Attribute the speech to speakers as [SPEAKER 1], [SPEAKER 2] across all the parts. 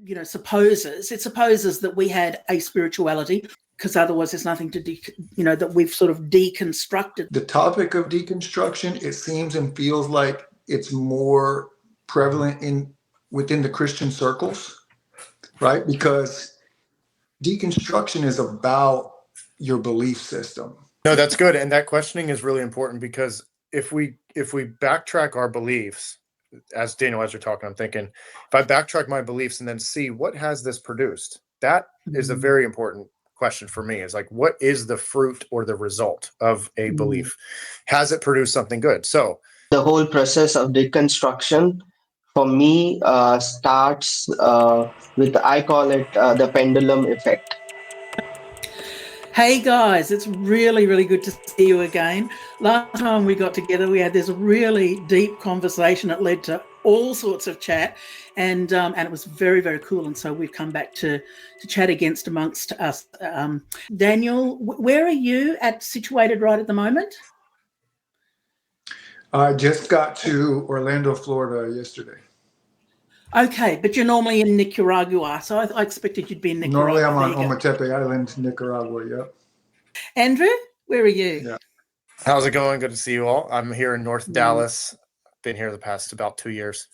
[SPEAKER 1] it supposes that we had a spirituality, because otherwise there's nothing to, that we've sort of deconstructed.
[SPEAKER 2] The topic of deconstruction, it seems and feels like it's more prevalent within the Christian circles, right? Because deconstruction is about your belief system.
[SPEAKER 3] No, that's good. And that questioning is really important, because if we backtrack our beliefs, as Daniel, as you're talking, I'm thinking, if I backtrack my beliefs and then see what has this produced, that is a very important question for me. Is like, what is the fruit or the result of a belief? Has it produced something good? So
[SPEAKER 4] the whole process of deconstruction for me starts with, I call it the pendulum effect.
[SPEAKER 1] Hey guys, it's really, really good to see you again. Last time we got together, we had this really deep conversation. It led to all sorts of chat, and it was very, very cool. And so we've come back to chat amongst us. Daniel, where are you situated right at the moment?
[SPEAKER 2] I just got to Orlando, Florida yesterday.
[SPEAKER 1] Okay, but you're normally in Nicaragua, so I expected you'd be in Nicaragua.
[SPEAKER 2] Normally I'm on Ometepe Island, Nicaragua, yep.
[SPEAKER 1] Andrew, where are you?
[SPEAKER 2] Yeah.
[SPEAKER 3] How's it going? Good to see you all. I'm here in North Dallas. Been here the past about 2 years.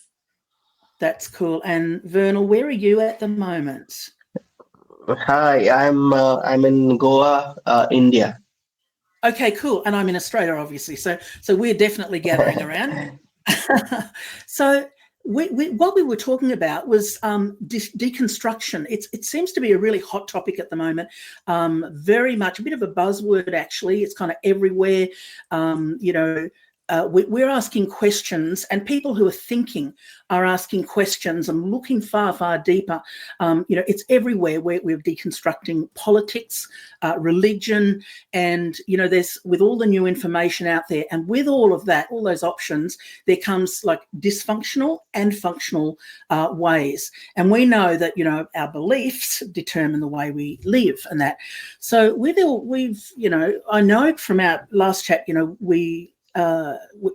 [SPEAKER 1] That's cool. And Vernal, where are you at the moment?
[SPEAKER 4] Hi, I'm in Goa, India.
[SPEAKER 1] Okay, cool. And I'm in Australia, obviously. So we're definitely gathering around. So what we were talking about was deconstruction. It seems to be a really hot topic at the moment. Very much a bit of a buzzword, actually. It's kind of everywhere. We're asking questions, and people who are thinking are asking questions and looking far, far deeper. It's everywhere. We're deconstructing politics, religion, and, there's, with all the new information out there, and with all of that, all those options, there comes like dysfunctional and functional ways. And we know that, our beliefs determine the way we live and that. So I know from our last chat,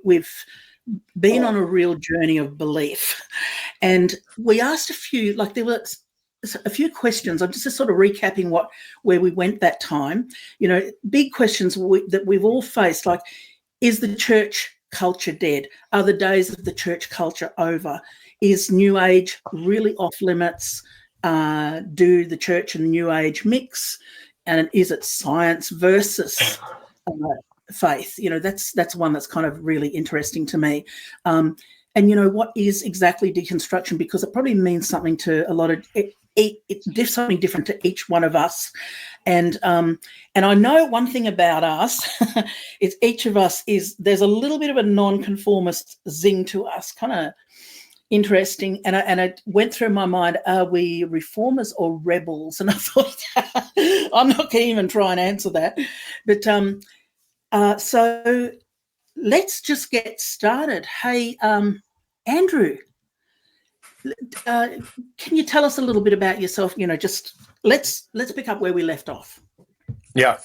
[SPEAKER 1] we've been on a real journey of belief, and we asked there were a few questions. I'm just sort of recapping where we went that time. Big questions that we've all faced, like, is the church culture dead? Are the days of the church culture over? Is New Age really off limits? Do the church and the New Age mix? And is it science versus faith? That's one that's kind of really interesting to me. And what is exactly deconstruction? Because it probably means something to a lot of it's something different to each one of us. And I know one thing about us is each of us there's a little bit of a non-conformist zing to us, kind of interesting. And I went through my mind, are we reformers or rebels? And I thought, I'm not going to even try and answer that. But so let's just get started. Hey, Andrew, can you tell us a little bit about yourself? Just let's pick up where we left off.
[SPEAKER 3] Yeah.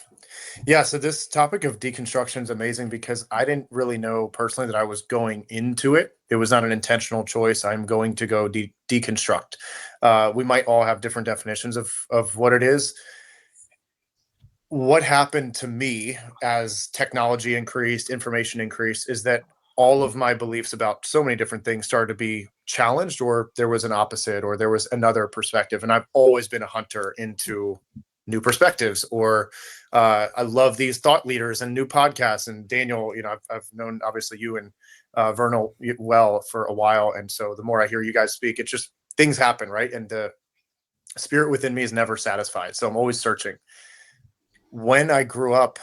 [SPEAKER 3] So this topic of deconstruction is amazing, because I didn't really know personally that I was going into it. It was not an intentional choice. I'm going to go deconstruct. We might all have different definitions of what it is. What happened to me as technology increased, information increased, is that all of my beliefs about so many different things started to be challenged, or there was an opposite, or there was another perspective. And I've always been a hunter into new perspectives, or I love these thought leaders and new podcasts. And Daniel, I've known obviously you and Vernal well for a while. And so the more I hear you guys speak, it's just things happen, right? And the spirit within me is never satisfied. So I'm always searching. When I grew up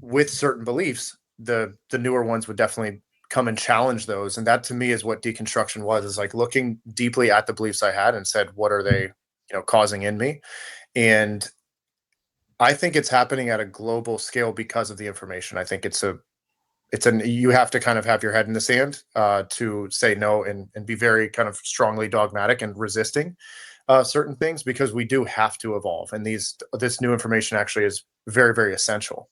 [SPEAKER 3] with certain beliefs, the newer ones would definitely come and challenge those. And that to me is what deconstruction was, is like looking deeply at the beliefs I had and said, what are they, causing in me? And I think it's happening at a global scale because of the information. I think you have to kind of have your head in the sand to say no and be very kind of strongly dogmatic and resisting certain things, because we do have to evolve. And this new information actually is very, very essential.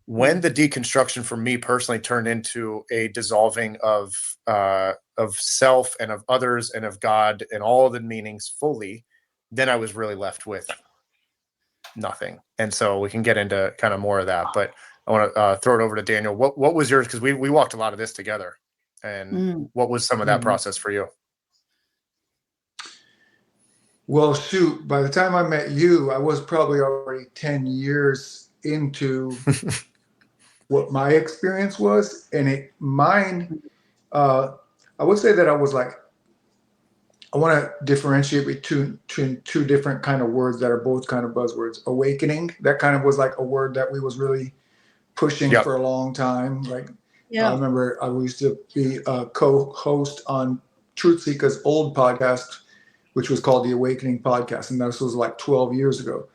[SPEAKER 3] When the deconstruction for me personally turned into a dissolving of self and of others and of God and all the meanings fully, then I was really left with nothing. And so we can get into kind of more of that, but I want to throw it over to Daniel. What was yours? Because we walked a lot of this together. And what was some of that process for you?
[SPEAKER 2] Well, shoot, by the time I met you, I was probably already 10 years into what my experience was. And I would say that I was like, I want to differentiate between two different kind of words that are both kind of buzzwords. Awakening, that kind of was like a word that we was really pushing for a long time. Like, I remember I used to be a co-host on Truth Seeker's old podcast, which was called the Awakening Podcast. And this was like 12 years ago.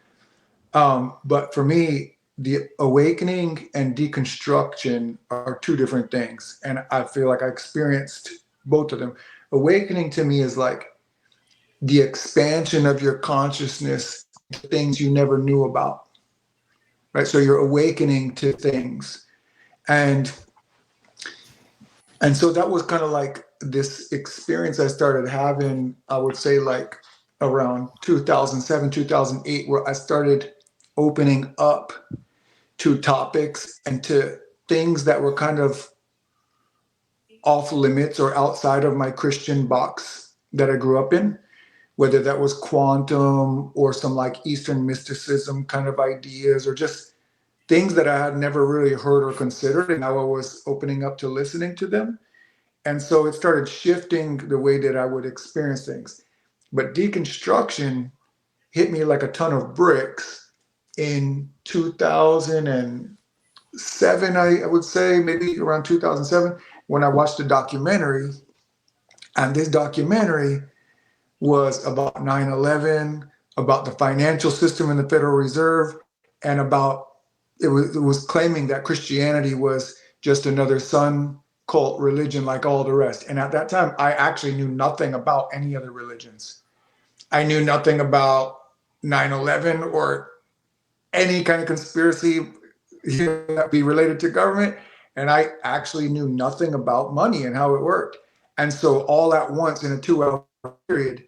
[SPEAKER 2] But for me, the awakening and deconstruction are two different things. And I feel like I experienced both of them. Awakening to me is like the expansion of your consciousness to things you never knew about, right? So you're awakening to things. And so that was kind of like this experience I started having, I would say like around 2007, 2008, where I started opening up to topics and to things that were kind of off limits or outside of my Christian box that I grew up in, whether that was quantum or some like Eastern mysticism kind of ideas, or just things that I had never really heard or considered. And now I was opening up to listening to them. And so it started shifting the way that I would experience things. But deconstruction hit me like a ton of bricks in 2007, I would say, maybe around 2007, when I watched a documentary. And this documentary was about 9/11, about the financial system in the Federal Reserve, and about it was claiming that Christianity was just another sun cult religion like all the rest. And at that time, I actually knew nothing about any other religions. I knew nothing about 9/11 or any kind of conspiracy that be related to government. And I actually knew nothing about money and how it worked. And so all at once in a 2-hour period,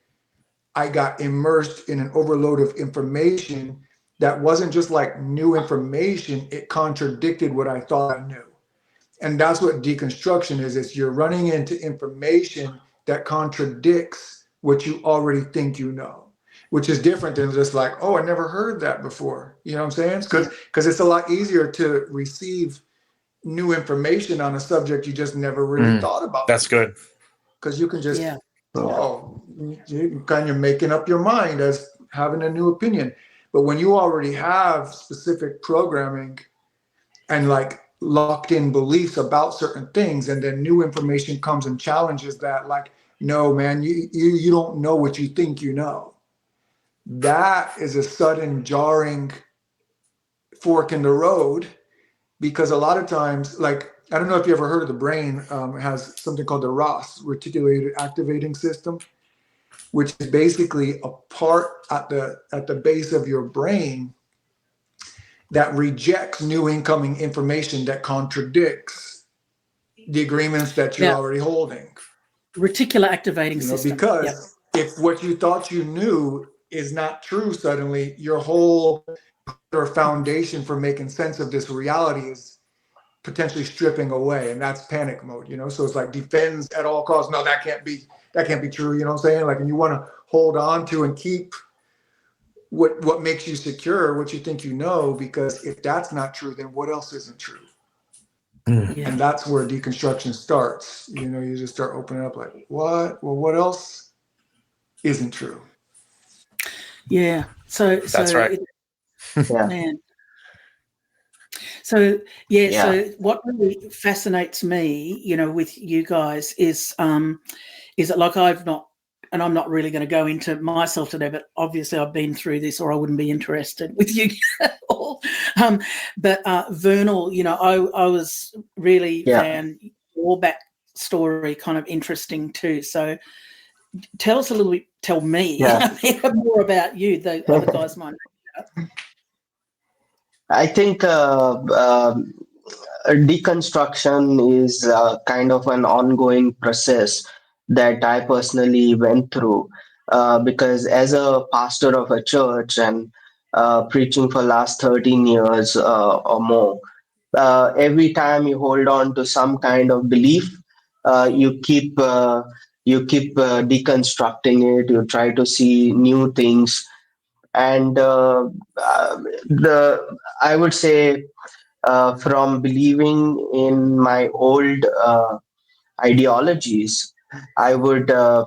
[SPEAKER 2] I got immersed in an overload of information that wasn't just like new information, it contradicted what I thought I knew. And that's what deconstruction is. It's you're running into information that contradicts what you already think you know, which is different than just like, oh, I never heard that before. You know what I'm saying? Because it's a lot easier to receive new information on a subject you just never really thought about.
[SPEAKER 3] That's good.
[SPEAKER 2] Because you can just, you're kind of making up your mind as having a new opinion. But when you already have specific programming and like locked in beliefs about certain things, and then new information comes and challenges that, like, no, man, you don't know what you think you know. That is a sudden jarring fork in the road, because a lot of times, like, I don't know if you ever heard of the brain, it has something called the ROS, reticulated activating system, which is basically a part at the base of your brain that rejects new incoming information that contradicts the agreements that you're already holding.
[SPEAKER 1] Reticular activating system.
[SPEAKER 2] Because if what you thought you knew is not true, suddenly your whole foundation for making sense of this reality is potentially stripping away, and that's panic mode, so it's like defends at all costs. No, that can't be true, you know what I'm saying? Like, and you want to hold on to and keep what makes you secure, what you think you know, because if that's not true, then what else isn't true? And that's where deconstruction starts. You just start opening up like, what? Well, what else isn't true?
[SPEAKER 1] Yeah. So
[SPEAKER 3] that's right.
[SPEAKER 1] Man. So so what really fascinates me, with you guys is that, like, I'm not really going to go into myself today, but obviously I've been through this or I wouldn't be interested with you at all. But Vernal, I was really found your backstory kind of interesting too. So tell us a little bit, tell me more about you, the other guys might know.
[SPEAKER 4] I think deconstruction is kind of an ongoing process that I personally went through because as a pastor of a church and preaching for last 13 years or more, every time you hold on to some kind of belief, you keep deconstructing it. You try to see new things, and the I would say from believing in my old ideologies, I would uh,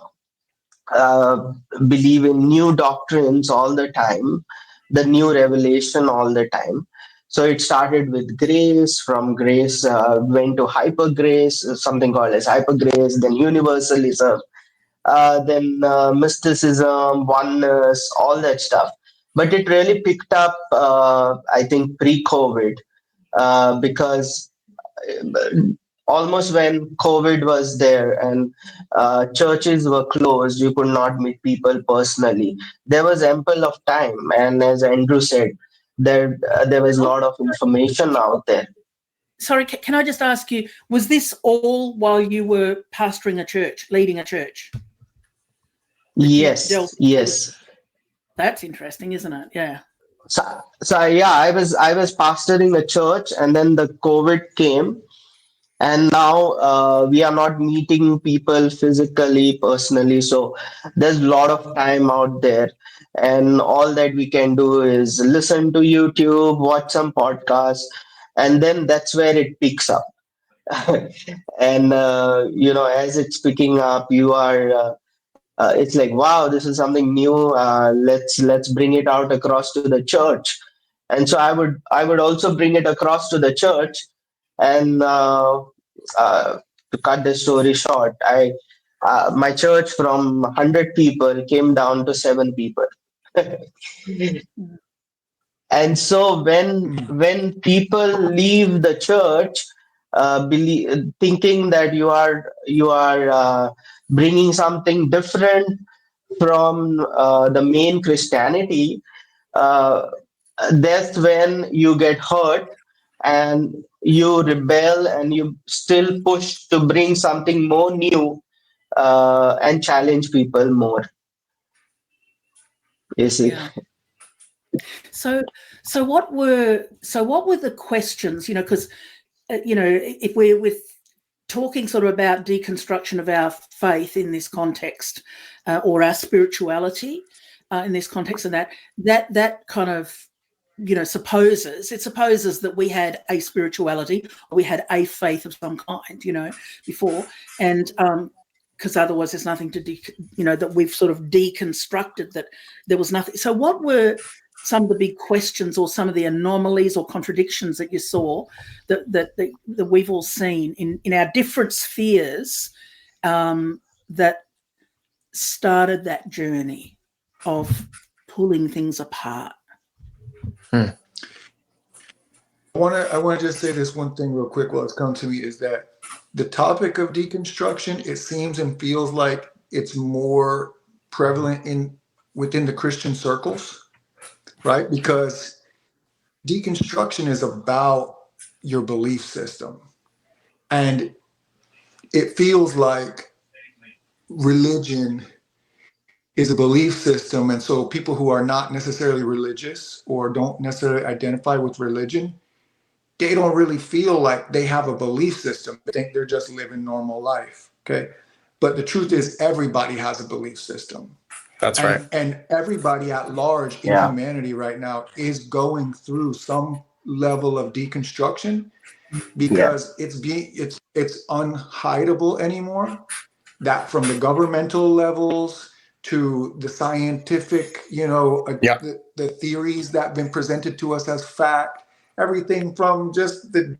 [SPEAKER 4] believe in new doctrines all the time, the new revelation all the time. So it started with grace, from grace went to hyper grace, something called as hyper grace, then universalism, then mysticism, oneness, all that stuff. But it really picked up, I think, pre-COVID, because almost when COVID was there and churches were closed, you could not meet people personally. There was ample of time, and as Andrew said, there was a lot of information out there.
[SPEAKER 1] Sorry, can I just ask you, was this all while you were pastoring a church, leading a church?
[SPEAKER 4] Yes, yes.
[SPEAKER 1] That's interesting, isn't it? Yeah.
[SPEAKER 4] So yeah, I was pastoring a church, and then the COVID came, and now we are not meeting people physically, personally. So there's a lot of time out there, and all that we can do is listen to YouTube, watch some podcasts, and then that's where it picks up. And as it's picking up, you are. It's like, wow, this is something new. Let's bring it out across to the church, and so I would also bring it across to the church, and to cut the story short, I my church from 100 people came down to 7 people. And so when people leave the church, thinking that you are bringing something different from the main Christianity, uh, that's when you get hurt and you rebel and you still push to bring something more new and challenge people more. You see.
[SPEAKER 1] Yeah. So what were the questions? Because if we're talking sort of about deconstruction of our faith in this context, or our spirituality in this context, and that kind of supposes that we had a spirituality, or we had a faith of some kind, before, and because otherwise there's nothing to that we've sort of deconstructed, that there was nothing. So what were some of the big questions, or some of the anomalies or contradictions that you saw that we've all seen in our different spheres, that started that journey of pulling things apart?
[SPEAKER 2] I want to just say this one thing real quick while it's come to me, is that the topic of deconstruction, it seems and feels like it's more prevalent within the Christian circles, right? Because deconstruction is about your belief system. And it feels like religion is a belief system. And so people who are not necessarily religious or don't necessarily identify with religion, they don't really feel like they have a belief system. They think they're just living normal life. Okay. But the truth is, everybody has a belief system.
[SPEAKER 3] That's right.
[SPEAKER 2] And everybody at large in humanity right now is going through some level of deconstruction, because it's unhideable anymore. That from the governmental levels to the scientific, the theories that have been presented to us as fact, everything from just the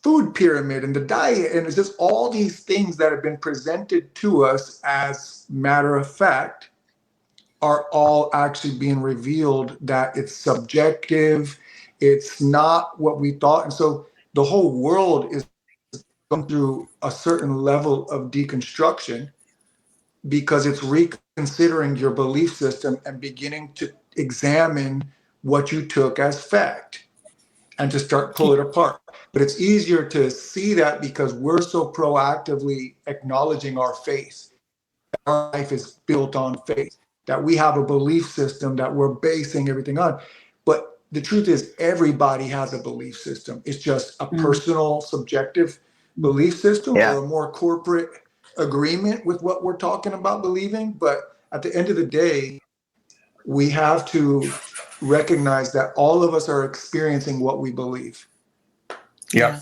[SPEAKER 2] food pyramid and the diet, and it's just all these things that have been presented to us as matter of fact are all actually being revealed that it's subjective, it's not what we thought. And so the whole world is going through a certain level of deconstruction, because it's reconsidering your belief system and beginning to examine what you took as fact and to start pull it apart. But it's easier to see that because we're so proactively acknowledging our faith. Our life is built on faith, that we have a belief system that we're basing everything on. But the truth is, everybody has a belief system. It's just a personal, subjective belief system or a more corporate agreement with what we're talking about believing. But at the end of the day, we have to recognize that all of us are experiencing what we believe.
[SPEAKER 3] Yeah.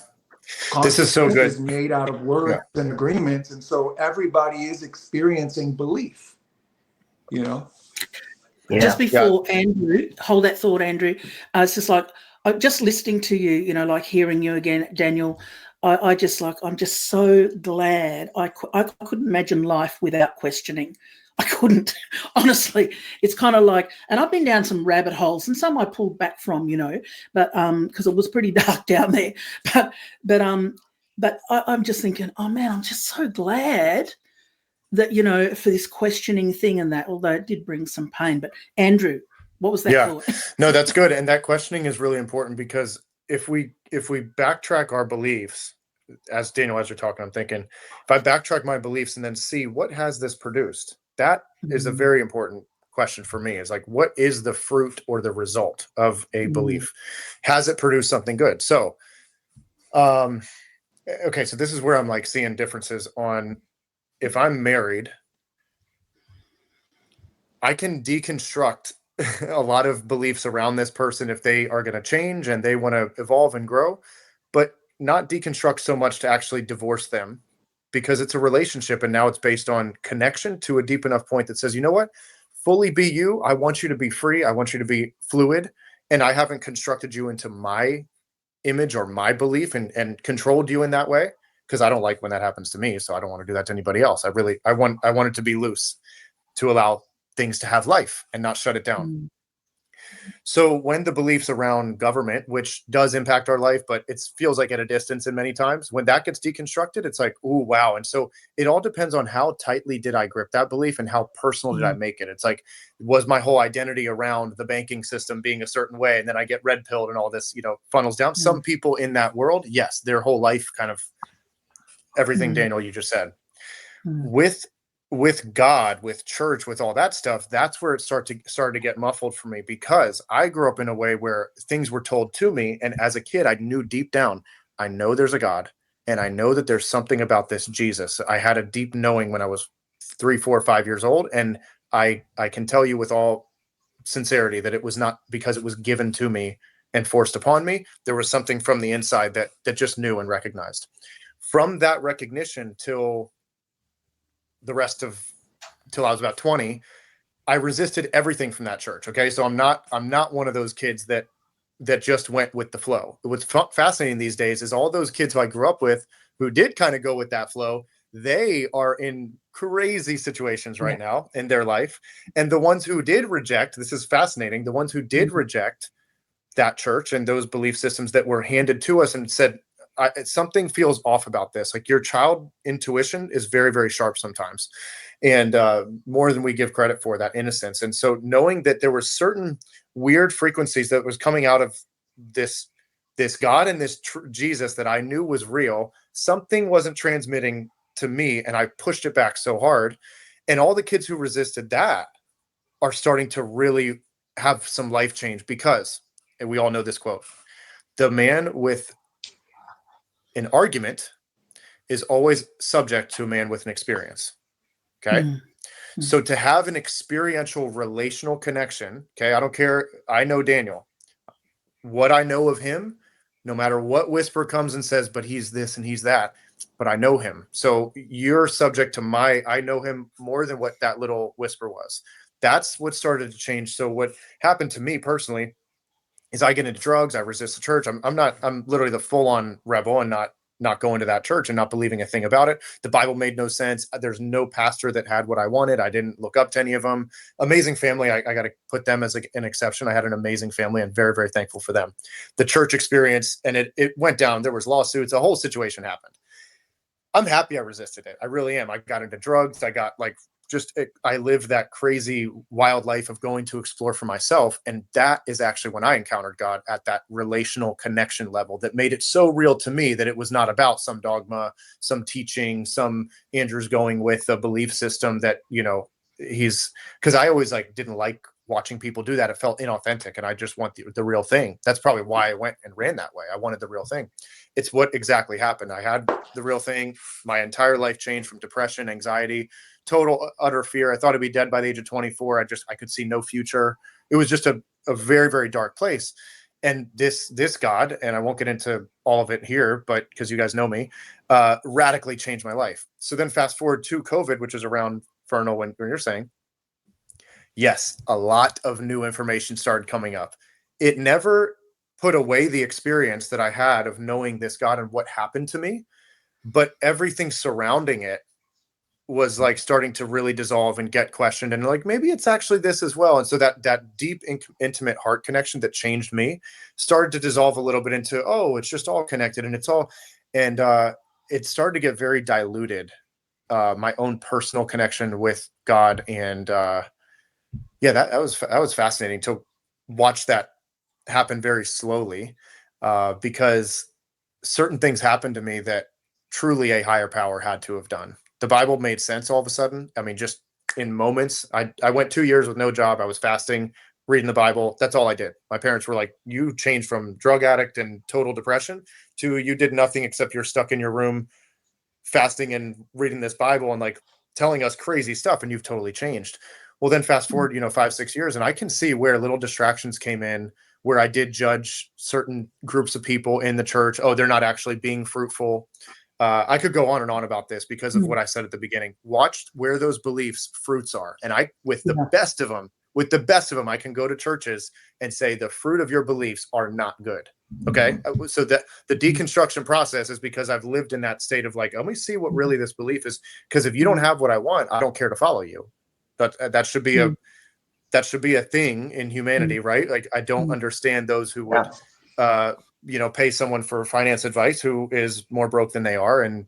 [SPEAKER 3] This is so good.
[SPEAKER 2] Is made out of words and agreements, and so everybody is experiencing belief. You know.
[SPEAKER 1] Yeah. Just before Andrew, hold that thought, Andrew. It's just like just listening to you. You know, like hearing you again, Daniel. I'm just so glad. I couldn't imagine life without questioning. I couldn't, honestly. It's kind of like, and I've been down some rabbit holes, and some I pulled back from, you know, but because it was pretty dark down there. But I'm just thinking, oh man, I'm just so glad that, you know, for this questioning thing and that, although it did bring some pain. But Andrew, what was that thought?
[SPEAKER 3] No, that's good, and that questioning is really important because if we backtrack our beliefs, as Daniel, as you're talking, I'm thinking, if I backtrack my beliefs and then see what has this produced. That is a very important question for me, is like, what is the fruit or the result of a belief? Has it produced something good? So, okay, so this is where I'm like seeing differences on, if I'm married, I can deconstruct a lot of beliefs around this person if they are going to change and they want to evolve and grow, but not deconstruct so much to actually divorce them, because it's a relationship and now it's based on connection to a deep enough point that says, you know what, fully be you. I want you to be free. I want you to be fluid. And I haven't constructed you into my image or my belief and controlled you in that way, because I don't like when that happens to me. So I don't want to do that to anybody else. I want it to be loose, to allow things to have life and not shut it down. So when the beliefs around government, which does impact our life, but it feels like at a distance, and many times when that gets deconstructed, it's like, oh, wow. And so it all depends on how tightly did I grip that belief and how personal did I make it? It's like, was my whole identity around the banking system being a certain way, and then I get red pilled and all this, you know, funnels down. Some people in that world, yes, their whole life kind of everything, Daniel, you just said. With God, with church, with all that stuff, that's where it started to get muffled for me, because I grew up in a way where things were told to me. And as a kid, I knew deep down, I know there's a God, and I know that there's something about this Jesus. I had a deep knowing when I was 3, 4, 5 years old. And I can tell you with all sincerity that it was not because it was given to me and forced upon me. There was something from the inside that just knew and recognized. From that recognition till I was about 20, I resisted everything from that church. Okay. So I'm not one of those kids that just went with the flow. What's fascinating these days is all those kids who I grew up with who did kind of go with that flow. They are in crazy situations right now in their life. And the ones who did reject, this is fascinating, the ones who did reject that church and those belief systems that were handed to us and said, something feels off about this. Like, your child intuition is very, very sharp sometimes, and more than we give credit for, that innocence. And so knowing that there were certain weird frequencies that was coming out of this God and this Jesus that I knew was real, something wasn't transmitting to me. And I pushed it back so hard. And all the kids who resisted that are starting to really have some life change, because, and we all know this quote, the man with an argument is always subject to a man with an experience. Okay. So to have an experiential relational connection, okay, I don't care. I know Daniel, what I know of him, no matter what whisper comes and says, but he's this and he's that, but I know him. So you're subject to I know him more than what that little whisper was. That's what started to change. So what happened to me personally is I get into drugs. I resist the church. I'm literally the full on rebel and not going to that church and not believing a thing about it. The Bible made no sense. There's no pastor that had what I wanted. I didn't look up to any of them. Amazing family. I got to put them as an exception. I had an amazing family and very, very thankful for them. The church experience, and it went down. There was lawsuits. A whole situation happened. I'm happy I resisted it. I really am. I got into drugs. I got like I lived that crazy wild life of going to explore for myself. And that is actually when I encountered God at that relational connection level that made it so real to me that it was not about some dogma, some teaching, some Andrew's going with a belief system that, because I always didn't like watching people do that. It felt inauthentic, and I just want the real thing. That's probably why I went and ran that way. I wanted the real thing. It's what exactly happened. I had the real thing. My entire life changed from depression, anxiety, total utter fear. I thought I'd be dead by the age of 24. I could see no future. It was just a very, very dark place. And this God, and I won't get into all of it here, but because you guys know me, radically changed my life. So then fast forward to COVID, which is around Vernal when you're saying, yes, a lot of new information started coming up. It never put away the experience that I had of knowing this God and what happened to me, but everything surrounding it was starting to really dissolve and get questioned, and maybe it's actually this as well. And so that deep, intimate heart connection that changed me started to dissolve a little bit into, oh, it's just all connected, and it started to get very diluted. My own personal connection with God, and that was fascinating to watch that happen very slowly, because certain things happened to me that truly a higher power had to have done. The Bible made sense all of a sudden. I mean, just in moments. I went 2 years with no job. I was fasting, reading the Bible. That's all I did. My parents were like, you changed from drug addict and total depression to you did nothing except you're stuck in your room fasting and reading this Bible and telling us crazy stuff, and you've totally changed. Well, then fast forward, 5-6 years, and I can see where little distractions came in, where I did judge certain groups of people in the church. Oh, they're not actually being fruitful. I could go on and on about this because of what I said at the beginning. Watch where those beliefs fruits are. And with the best of them, I can go to churches and say the fruit of your beliefs are not good. Okay. So that the deconstruction process is because I've lived in that state of let me see what really this belief is. Because if you don't have what I want, I don't care to follow you. That should be a thing in humanity, right? I don't understand those who would, pay someone for finance advice who is more broke than they are, and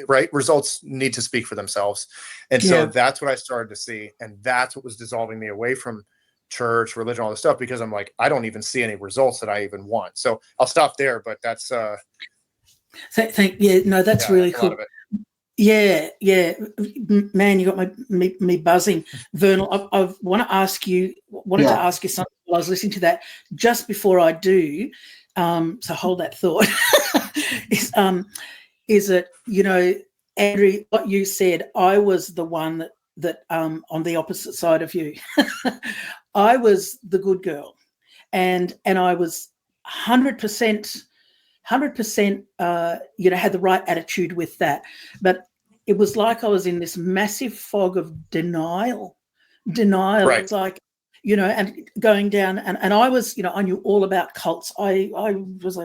[SPEAKER 3] right, results need to speak for themselves. And so that's what I started to see, and that's what was dissolving me away from church, religion, all this stuff, because I'm I don't even see any results that I even want. So I'll stop there, but that's
[SPEAKER 1] that's really cool. Yeah, man, you got me buzzing, Vernal. I wanted to ask you something while I was listening to that. Just before I do, so hold that thought. Is it Andrew, what you said? I was the one that on the opposite side of you. I was the good girl, and I was 100%. 100%, had the right attitude with that. But it was like I was in this massive fog of denial. Right. It's and going down. And I was, I knew all about cults. I was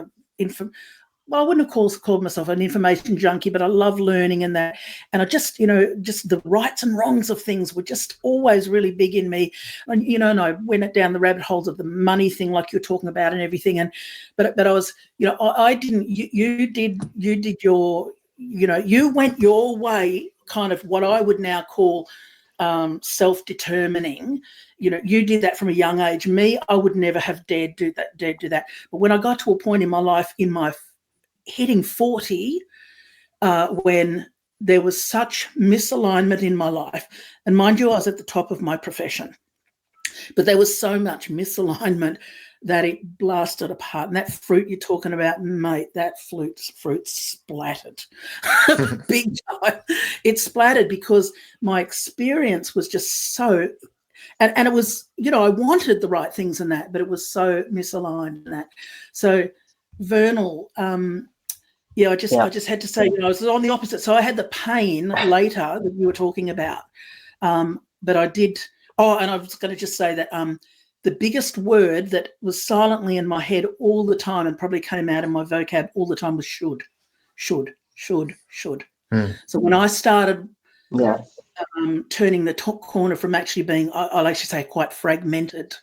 [SPEAKER 1] I wouldn't have called myself an information junkie, but I love learning and that. And I just, just the rights and wrongs of things were just always really big in me. And, and I went down the rabbit holes of the money thing, like you're talking about and everything. And, but I was, I didn't, you did your, you went your way, kind of what I would now call self-determining. You did that from a young age. Me, I would never have dared do that. But when I got to a point in my life, in my hitting 40, when there was such misalignment in my life, and mind you, I was at the top of my profession, but there was so much misalignment that it blasted apart. And that fruit you're talking about, mate, that fruit splattered big time. It splattered because my experience was just so, and it was, I wanted the right things in that, but it was so misaligned in that. So Vernal, I just had to say, I was on the opposite. So I had the pain later that you were talking about. But I did. Oh, and I was going to just say that the biggest word that was silently in my head all the time and probably came out in my vocab all the time was should. So when I started turning the top corner from actually being, I'll actually say, quite fragmented,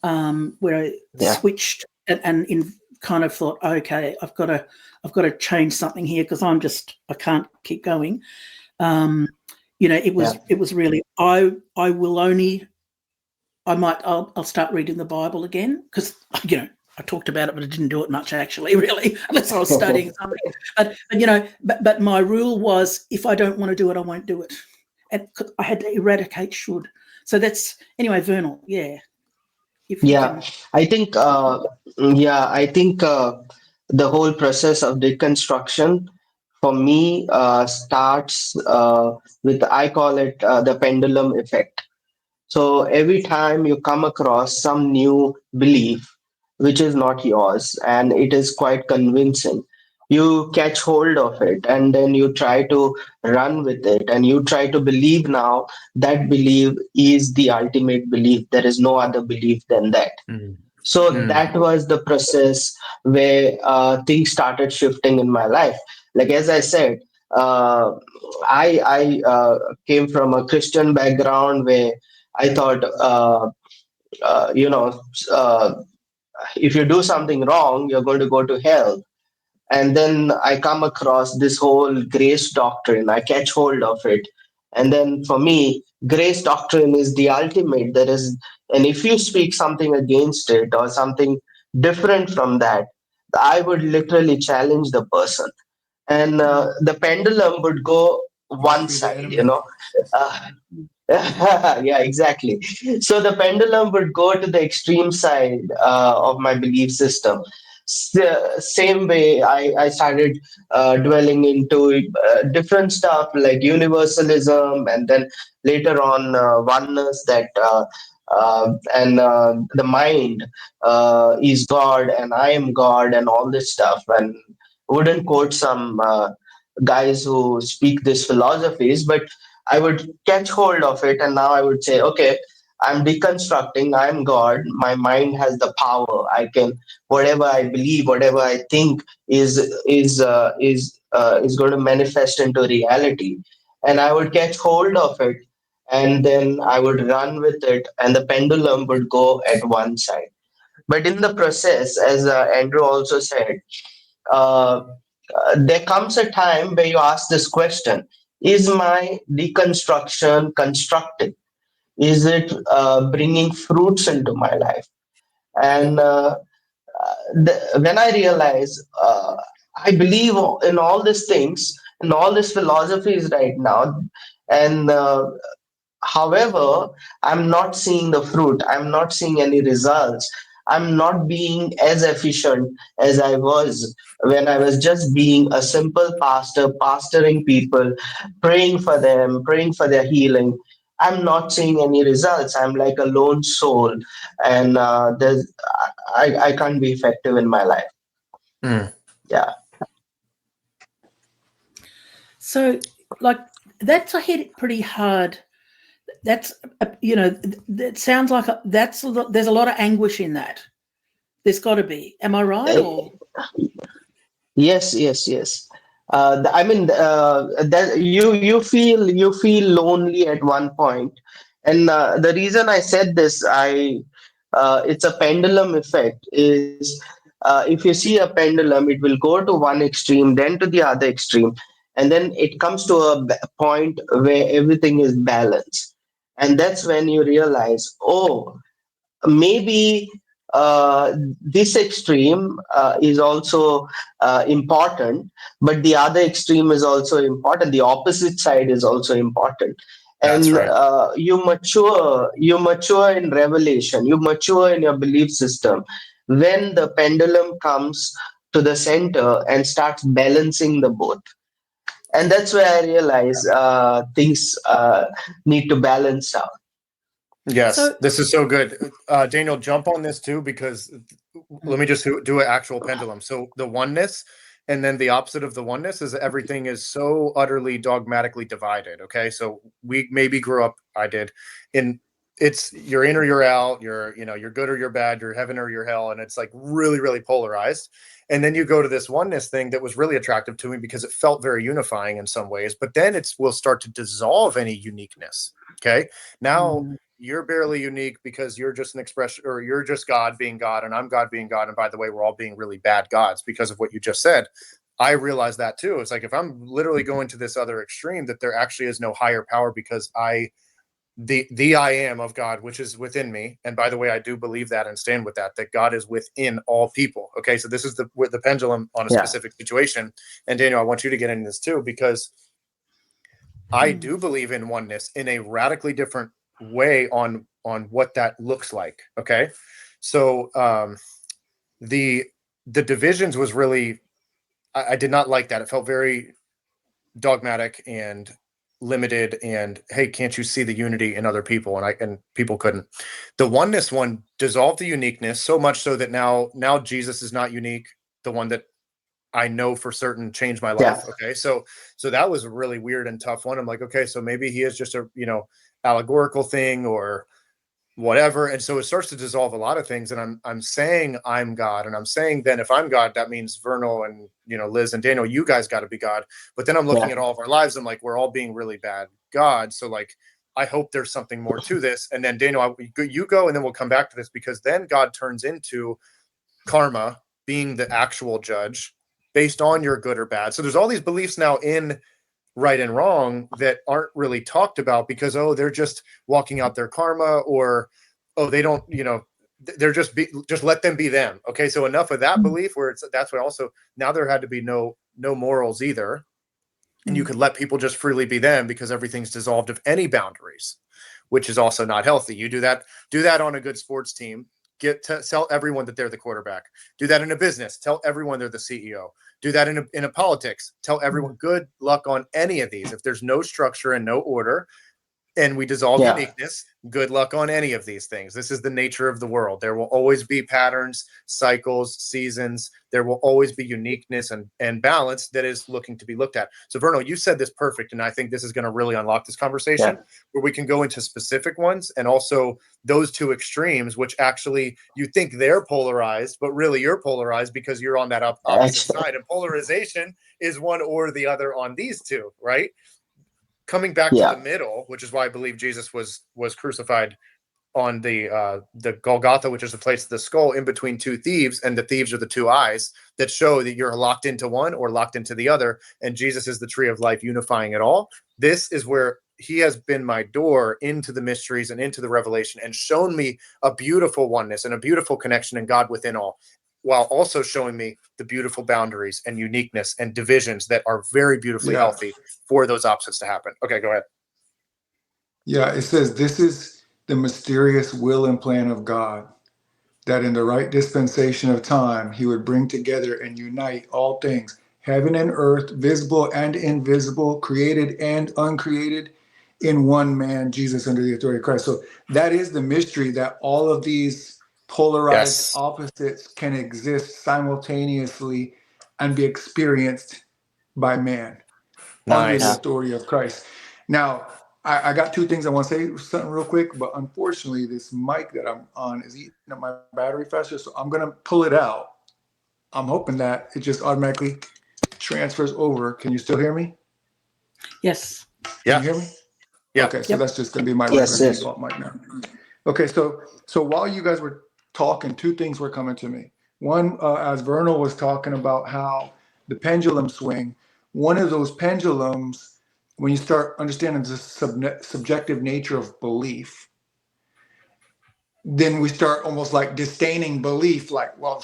[SPEAKER 1] where I switched and in kind of thought, okay, I've got to change something here because I can't keep going. It was really, I'll start reading the Bible again, because I talked about it, but I didn't do it much actually, really, unless I was studying something. But my rule was, if I don't want to do it, I won't do it, and I had to eradicate should. So that's anyway, Vernal. Yeah.
[SPEAKER 4] I think the whole process of deconstruction for me starts with, I call it the pendulum effect. So every time you come across some new belief which is not yours and it is quite convincing, you catch hold of it and then you try to run with it and you try to believe now that belief is the ultimate belief. There is no other belief than that. So that was the process where things started shifting in my life. Like as I said, I came from a Christian background where I thought, you know, uh, if you do something wrong, you're going to go to hell. And then I come across this whole grace doctrine. I catch hold of it. And then for me, grace doctrine is the ultimate. And if you speak something against it or something different from that, I would literally challenge the person. And the pendulum would go
[SPEAKER 2] Must
[SPEAKER 4] one
[SPEAKER 2] be the
[SPEAKER 4] side,
[SPEAKER 2] enemy.
[SPEAKER 4] Uh, yeah, exactly. So the pendulum would go to the extreme side of my belief system. Same way, I started dwelling into different stuff like universalism, and then later on oneness, that and the mind is God, and I am God, and all this stuff. And wouldn't quote some guys who speak these philosophies, but I would catch hold of it, and now I would say, okay, I'm deconstructing. I'm God. My mind has the power. I can, whatever I believe, whatever I think is going to manifest into reality, and I would catch hold of it, and then I would run with it, and the pendulum would go at one side. But in the process, as Andrew also said, uh, there comes a time where you ask this question: is my deconstruction constructive? Is it bringing fruits into my life? And when I realize I believe in all these things, in all these philosophies right now, and however, I'm not seeing the fruit, I'm not seeing any results, I'm not being as efficient as I was when I was just being a simple pastor, pastoring people, praying for them, praying for their healing. I'm not seeing any results. I'm like a lone soul, and I can't be effective in my life. Yeah.
[SPEAKER 1] So, like, that's, I hit it pretty hard. That's, that sounds like there's a lot of anguish in that. There's got to be. Am I right? Or
[SPEAKER 4] Yes, yes, yes. I mean, that you feel lonely at one point, and the reason I said this, it's a pendulum effect. Is if you see a pendulum, it will go to one extreme, then to the other extreme, and then it comes to a point where everything is balanced, and that's when you realize, oh, maybe this extreme is also important, but the other extreme is also important. The opposite side is also important.
[SPEAKER 3] That's
[SPEAKER 4] And
[SPEAKER 3] right.
[SPEAKER 4] you mature in revelation, you mature in your belief system when the pendulum comes to the center and starts balancing the both. And that's where I realize things need to balance out.
[SPEAKER 3] Yes,
[SPEAKER 1] so
[SPEAKER 3] this is so good. Daniel, jump on this too, because let me just do an actual pendulum. So the oneness, and then the opposite of the oneness is everything is so utterly dogmatically divided. Okay, so we maybe grew up, I did, in it's you're in or you're out, you're good or you're bad, you're heaven or you're hell, and it's like really, really polarized. And then you go to this oneness thing that was really attractive to me because it felt very unifying in some ways, but then it will start to dissolve any uniqueness. Okay, now you're barely unique because you're just an expression, or you're just God being God, and I'm God being God. And by the way, we're all being really bad gods because of what you just said. I realize that too. It's like, if I'm literally going to this other extreme, that there actually is no higher power, because the I am of God, which is within me. And by the way, I do believe that and stand with that God is within all people. Okay. So this is the pendulum on a specific situation. And Daniel, I want you to get into this too, because I do believe in oneness in a radically different way on what that looks like. Okay. So, the divisions was really, I did not like that. It felt very dogmatic and limited, and hey, can't you see the unity in other people? And people couldn't. The oneness one dissolved the uniqueness so much so that now Jesus is not unique. The one that I know for certain changed my life.
[SPEAKER 4] Yeah.
[SPEAKER 3] Okay. So that was a really weird and tough one. I'm like, okay, so maybe he is just a, allegorical thing or whatever. And so it starts to dissolve a lot of things. And I'm saying I'm God. And I'm saying, then if I'm God, that means Vernal and, Liz and Daniel, you guys got to be God. But then I'm looking at all of our lives. I'm like, we're all being really bad God. So like, I hope there's something more to this. And then Daniel, you go, and then we'll come back to this, because then God turns into karma, being the actual judge based on your good or bad. So there's all these beliefs now in right and wrong that aren't really talked about, because, they're just walking out their karma, or, they don't, they're just let them be them. Okay. So enough of that belief, where that's why also now there had to be no morals either. And you could let people just freely be them, because everything's dissolved of any boundaries, which is also not healthy. You do that on a good sports team. Tell everyone that they're the quarterback. Do that in a business. Tell everyone they're the CEO. Do that in a politics. Tell everyone. Good luck on any of these. If there's no structure and no order, and we dissolve uniqueness, good luck on any of these things. This is the nature of the world. There will always be patterns, cycles, seasons. There will always be uniqueness and balance that is looking to be looked at. So Vernal, you said this perfect. And I think this is going to really unlock this conversation where we can go into specific ones, and also those two extremes, which actually you think they're polarized, but really you're polarized because you're on that opposite side. And polarization is one or the other on these two, right? Coming back to the middle, which is why I believe Jesus was crucified on the Golgotha, which is the place of the skull, in between two thieves, and the thieves are the two eyes that show that you're locked into one or locked into the other, and Jesus is the tree of life, unifying it all. This is where he has been my door into the mysteries and into the revelation, and shown me a beautiful oneness and a beautiful connection in God within all, while also showing me the beautiful boundaries and uniqueness and divisions that are very beautifully healthy for those opposites to happen. Okay, go ahead.
[SPEAKER 2] Yeah, it says, this is the mysterious will and plan of God, that in the right dispensation of time, he would bring together and unite all things, heaven and earth, visible and invisible, created and uncreated, in one man, Jesus, under the authority of Christ. So that is the mystery, that all of these polarized opposites can exist simultaneously and be experienced by man under the authority of Christ. Now, I got two things I want to say something real quick, but unfortunately this mic that I'm on is eating up my battery faster, so I'm going to pull it out. I'm hoping that it just automatically transfers over. Can you still hear me?
[SPEAKER 1] Yes.
[SPEAKER 2] Can you hear me?
[SPEAKER 3] Yeah.
[SPEAKER 2] Okay, so that's just going to be my regular default mic now. Okay, so while you guys were talking, two things were coming to me. One, as Vernal was talking about how the pendulum swing, one of those pendulums, when you start understanding the subjective nature of belief, then we start almost like disdaining belief, like, well,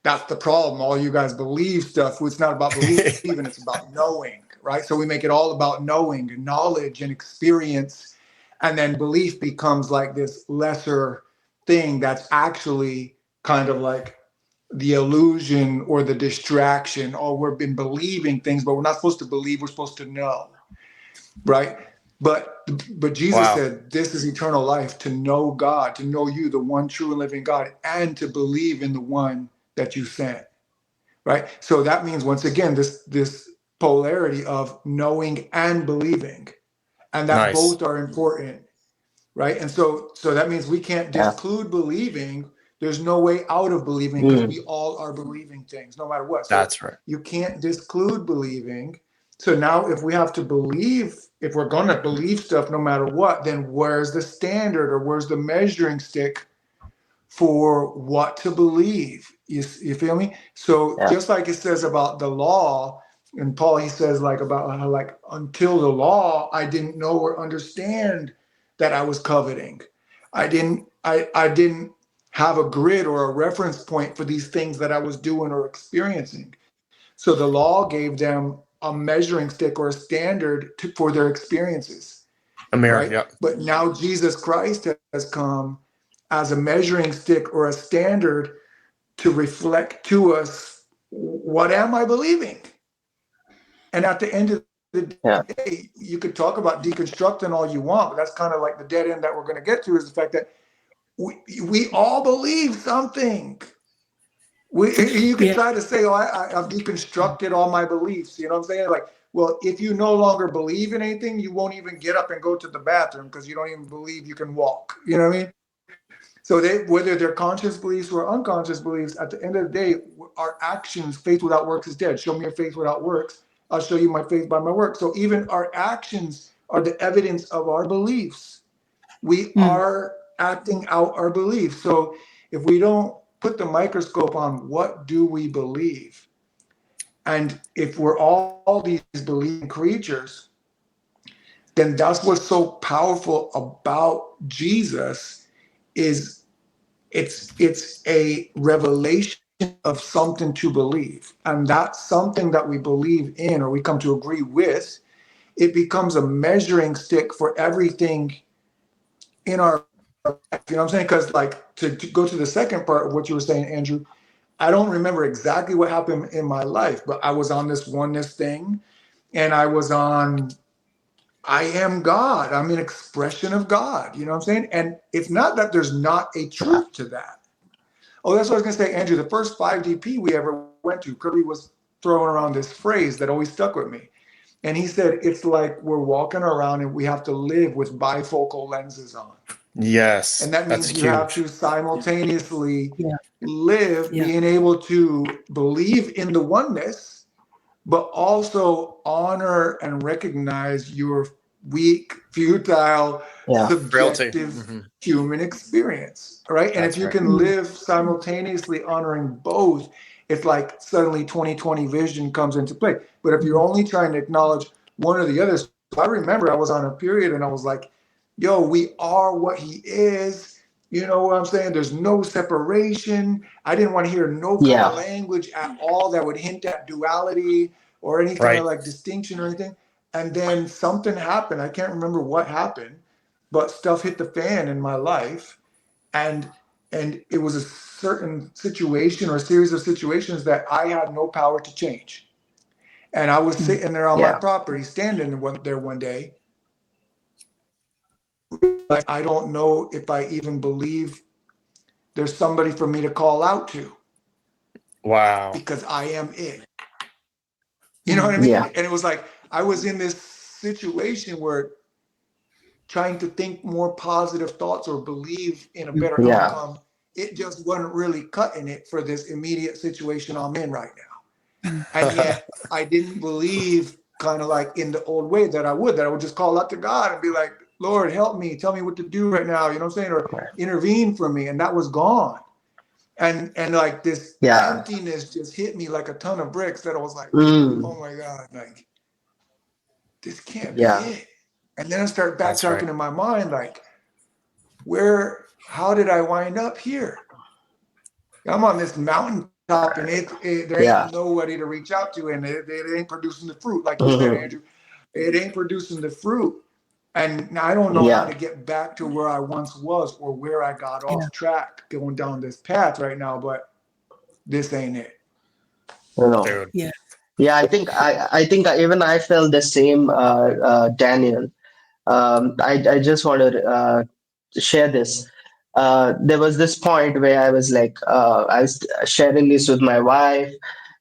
[SPEAKER 2] that's the problem. All you guys believe stuff. It's not about believing, it's about knowing, right? So we make it all about knowing and knowledge and experience. And then belief becomes like this lesser thing that's actually kind of like the illusion or the distraction. Or we've been believing things, but we're not supposed to believe, we're supposed to know, right? But Jesus said, this is eternal life, to know God, to know you, the one true and living God, and to believe in the one that you sent, right? So that means, once again, this polarity of knowing and believing, and that both are important, right? And so that means we can't disclude believing. There's no way out of believing, because we all are believing things, no matter what. So
[SPEAKER 3] that's right.
[SPEAKER 2] You can't disclude believing. So now if we have to believe, if we're going to believe stuff no matter what, then where's the standard, or where's the measuring stick for what to believe. You feel me? So
[SPEAKER 4] Yeah.
[SPEAKER 2] just like it says about the law, and Paul, he says like about how like until the law, I didn't know or understand that I was coveting. I didn't have a grid or a reference point for these things that I was doing or experiencing. So the law gave them a measuring stick or a standard for their experiences,
[SPEAKER 3] A mirror.
[SPEAKER 2] right?
[SPEAKER 3] Yeah.
[SPEAKER 2] But now Jesus Christ has come as a measuring stick or a standard to reflect to us, what am I believing? And at the end of the
[SPEAKER 4] Yeah.
[SPEAKER 2] day, you could talk about deconstructing all you want, but that's kind of like the dead end that we're going to get to, is the fact that we all believe something. You could
[SPEAKER 1] Yeah.
[SPEAKER 2] try to say, oh, I've deconstructed all my beliefs. You know what I'm saying? Like, well, if you no longer believe in anything, you won't even get up and go to the bathroom because you don't even believe you can walk. You know what I mean? So whether they're conscious beliefs or unconscious beliefs, at the end of the day, our actions, faith without works is dead. Show me your faith without works. I'll show you my faith by my work. So even our actions are the evidence of our beliefs. We are acting out our beliefs. So if we don't put the microscope on what do we believe, and if we're all these believing creatures, then that's what's so powerful about Jesus is it's a revelation of something to believe, and that's something that we believe in or we come to agree with. It becomes a measuring stick for everything in our life. You know what I'm saying? Because like to go to the second part of what you were saying, Andrew, I don't remember exactly what happened in my life, but I was on this oneness thing, and I was on I am God. I'm an expression of God. You know what I'm saying? And it's not that there's not a truth to that. Oh, that's what I was going to say, Andrew. The first 5DP we ever went to, Kirby was throwing around this phrase that always stuck with me. And he said, it's like we're walking around and we have to live with bifocal lenses on.
[SPEAKER 3] Yes.
[SPEAKER 2] And that
[SPEAKER 3] That's
[SPEAKER 2] means you have
[SPEAKER 3] huge.
[SPEAKER 2] to simultaneously
[SPEAKER 1] Yeah.
[SPEAKER 2] live,
[SPEAKER 1] Yeah.
[SPEAKER 2] being able to believe in the oneness, but also honor and recognize your weak, futile,
[SPEAKER 4] Yeah.
[SPEAKER 3] Frailty.
[SPEAKER 2] subjective human experience, right? And if
[SPEAKER 3] That's
[SPEAKER 2] you
[SPEAKER 3] right.
[SPEAKER 2] can live simultaneously honoring both, it's like suddenly 2020 vision comes into play. But if you're only trying to acknowledge one or the other, so I remember I was on a period and I was like, yo, we are what he is. You know what I'm saying? There's no separation. I didn't want to hear no kind of
[SPEAKER 4] Yeah.
[SPEAKER 2] language at all that would hint at duality or any kind of
[SPEAKER 3] Right.
[SPEAKER 2] like distinction or anything. And then something happened. I can't remember what happened, but stuff hit the fan in my life. And it was a certain situation or a series of situations that I had no power to change. And I was sitting there on my
[SPEAKER 4] Yeah.
[SPEAKER 2] property, standing there one day, like I don't know if I even believe there's somebody for me to call out to
[SPEAKER 3] Wow.
[SPEAKER 2] because I am it. You know what I mean?
[SPEAKER 4] Yeah.
[SPEAKER 2] And it was like I was in this situation where trying to think more positive thoughts or believe in a better
[SPEAKER 4] Yeah.
[SPEAKER 2] outcome, it just wasn't really cutting it for this immediate situation I'm in right now. And yet I didn't believe kind of like in the old way that I would just call out to God and be like, Lord, help me, tell me what to do right now, you know what I'm saying? Or intervene for me. And that was gone. And like this
[SPEAKER 4] Yeah.
[SPEAKER 2] emptiness just hit me like a ton of bricks that I was like, oh my God, like this can't be
[SPEAKER 4] Yeah.
[SPEAKER 2] it. And then I start
[SPEAKER 3] That's right.
[SPEAKER 2] backtracking in my mind, like, how did I wind up here? I'm on this mountaintop and there
[SPEAKER 4] Yeah.
[SPEAKER 2] ain't nobody to reach out to, and it ain't producing the fruit, like you said, Andrew. It ain't producing the fruit. And I don't know how
[SPEAKER 4] Yeah.
[SPEAKER 2] to get back to where I once was or where I got
[SPEAKER 1] Yeah.
[SPEAKER 2] off track going down this path right now, but this ain't it.
[SPEAKER 4] You know.
[SPEAKER 3] Dude.
[SPEAKER 1] Yeah.
[SPEAKER 4] Yeah. I think even I felt the same, Daniel. I just want to share this. There was this point where I was like, I was sharing this with my wife,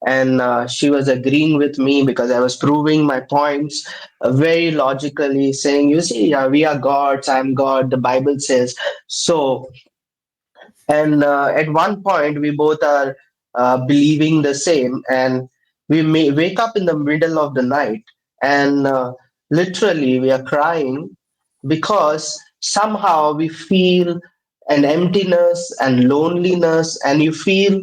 [SPEAKER 4] and she was agreeing with me because I was proving my points very logically, saying, "You see, we are gods. I'm God. The Bible says so." And at one point, we both are believing the same, and we may wake up in the middle of the night, and literally we are crying because somehow we feel and emptiness and loneliness, and you feel,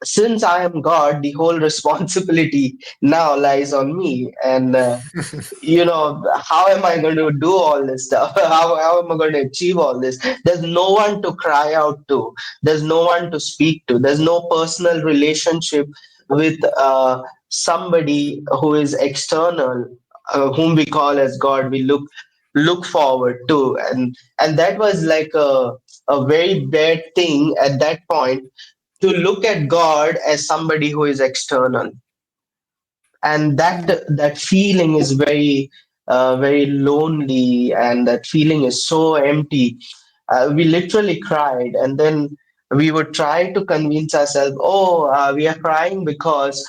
[SPEAKER 4] since I am God, the whole responsibility now lies on me. And how am I going to do all this stuff? How am I going to achieve all this? There's no one to cry out to, there's no one to speak to, there's no personal relationship with somebody who is external, whom we call as God. We look forward to, and that was like a very bad thing at that point, to look at God as somebody who is external. And that feeling is very lonely, and that feeling is so empty. We literally cried, and then we would try to convince ourselves, oh, we are crying because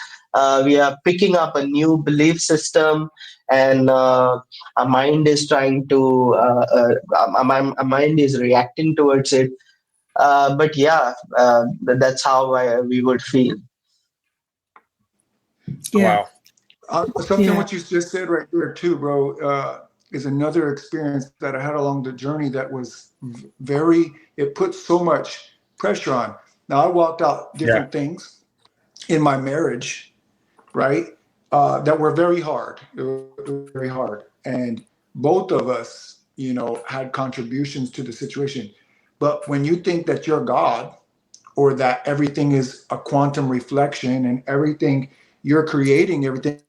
[SPEAKER 4] we are picking up a new belief system, and our mind is trying to our mind is reacting towards it. But yeah, that's how we would feel.
[SPEAKER 1] Yeah.
[SPEAKER 3] Wow.
[SPEAKER 2] Something
[SPEAKER 1] Yeah.
[SPEAKER 2] what you just said right there too, bro, is another experience that I had along the journey that was it put so much pressure on. Now I walked out
[SPEAKER 3] Yeah.
[SPEAKER 2] different things in my marriage, right? That were very hard. It was very hard. And both of us, had contributions to the situation. But when you think that you're God, or that everything is a quantum reflection and everything you're creating, everything,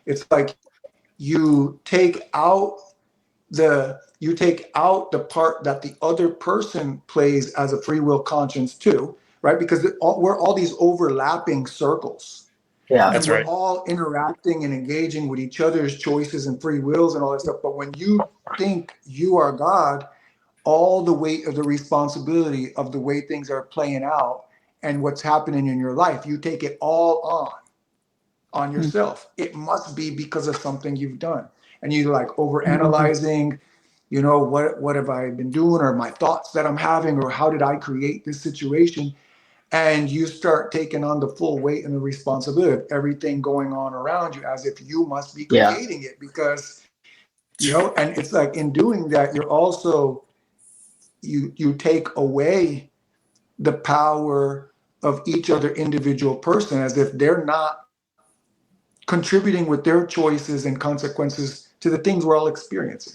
[SPEAKER 2] it's like you take out the part that the other person plays as a free will conscience too, right? Because we're all these overlapping circles,
[SPEAKER 4] Yeah.
[SPEAKER 2] and
[SPEAKER 3] That's
[SPEAKER 2] we're
[SPEAKER 3] right.
[SPEAKER 2] all interacting and engaging with each other's choices and free wills and all that stuff. But when you think you are God, all the weight of the responsibility of the way things are playing out and what's happening in your life, you take it all on
[SPEAKER 1] Mm.
[SPEAKER 2] yourself. It must be because of something you've done. And you like
[SPEAKER 1] Mhm.
[SPEAKER 2] overanalyzing, what have I been doing, or my thoughts that I'm having, or how did I create this situation? And you start taking on the full weight and the responsibility of everything going on around you, as if you must be
[SPEAKER 4] Yeah.
[SPEAKER 2] creating it, because and it's like, in doing that, you're also, you take away the power of each other individual person, as if they're not contributing with their choices and consequences to the things we're all experiencing.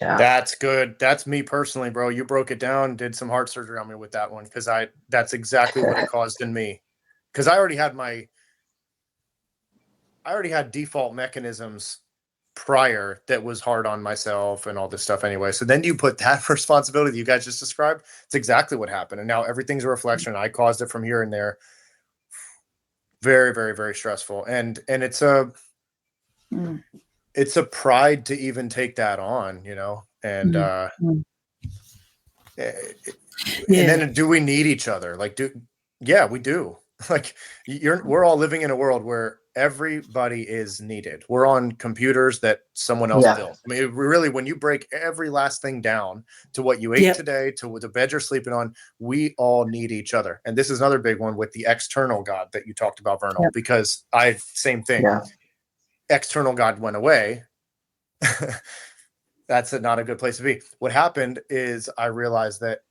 [SPEAKER 4] Yeah.
[SPEAKER 3] That's good. That's me personally, bro. You broke it down, did some heart surgery on me with that one, because that's exactly what it caused in me. Because I already had default mechanisms prior that was hard on myself and all this stuff anyway. So then you put that responsibility that you guys just described. It's exactly what happened. And now everything's a reflection. I caused it from here and there. Very, very, very stressful. And it's a
[SPEAKER 1] Mm.
[SPEAKER 3] pride to even take that on, and
[SPEAKER 1] Mm.
[SPEAKER 3] and
[SPEAKER 1] Yeah.
[SPEAKER 3] then, do we need each other? Yeah, we do. Like, we're all living in a world where everybody is needed. We're on computers that someone else
[SPEAKER 4] Yeah.
[SPEAKER 3] built. I mean, really, when you break every last thing down to what you ate
[SPEAKER 1] Yep.
[SPEAKER 3] today, to the bed you're sleeping on, we all need each other. And this is another big one with the external God that you talked about, Vernal,
[SPEAKER 1] Yep.
[SPEAKER 3] because same thing.
[SPEAKER 4] Yeah.
[SPEAKER 3] External God went away. That's not a good place to be. What happened is I realized that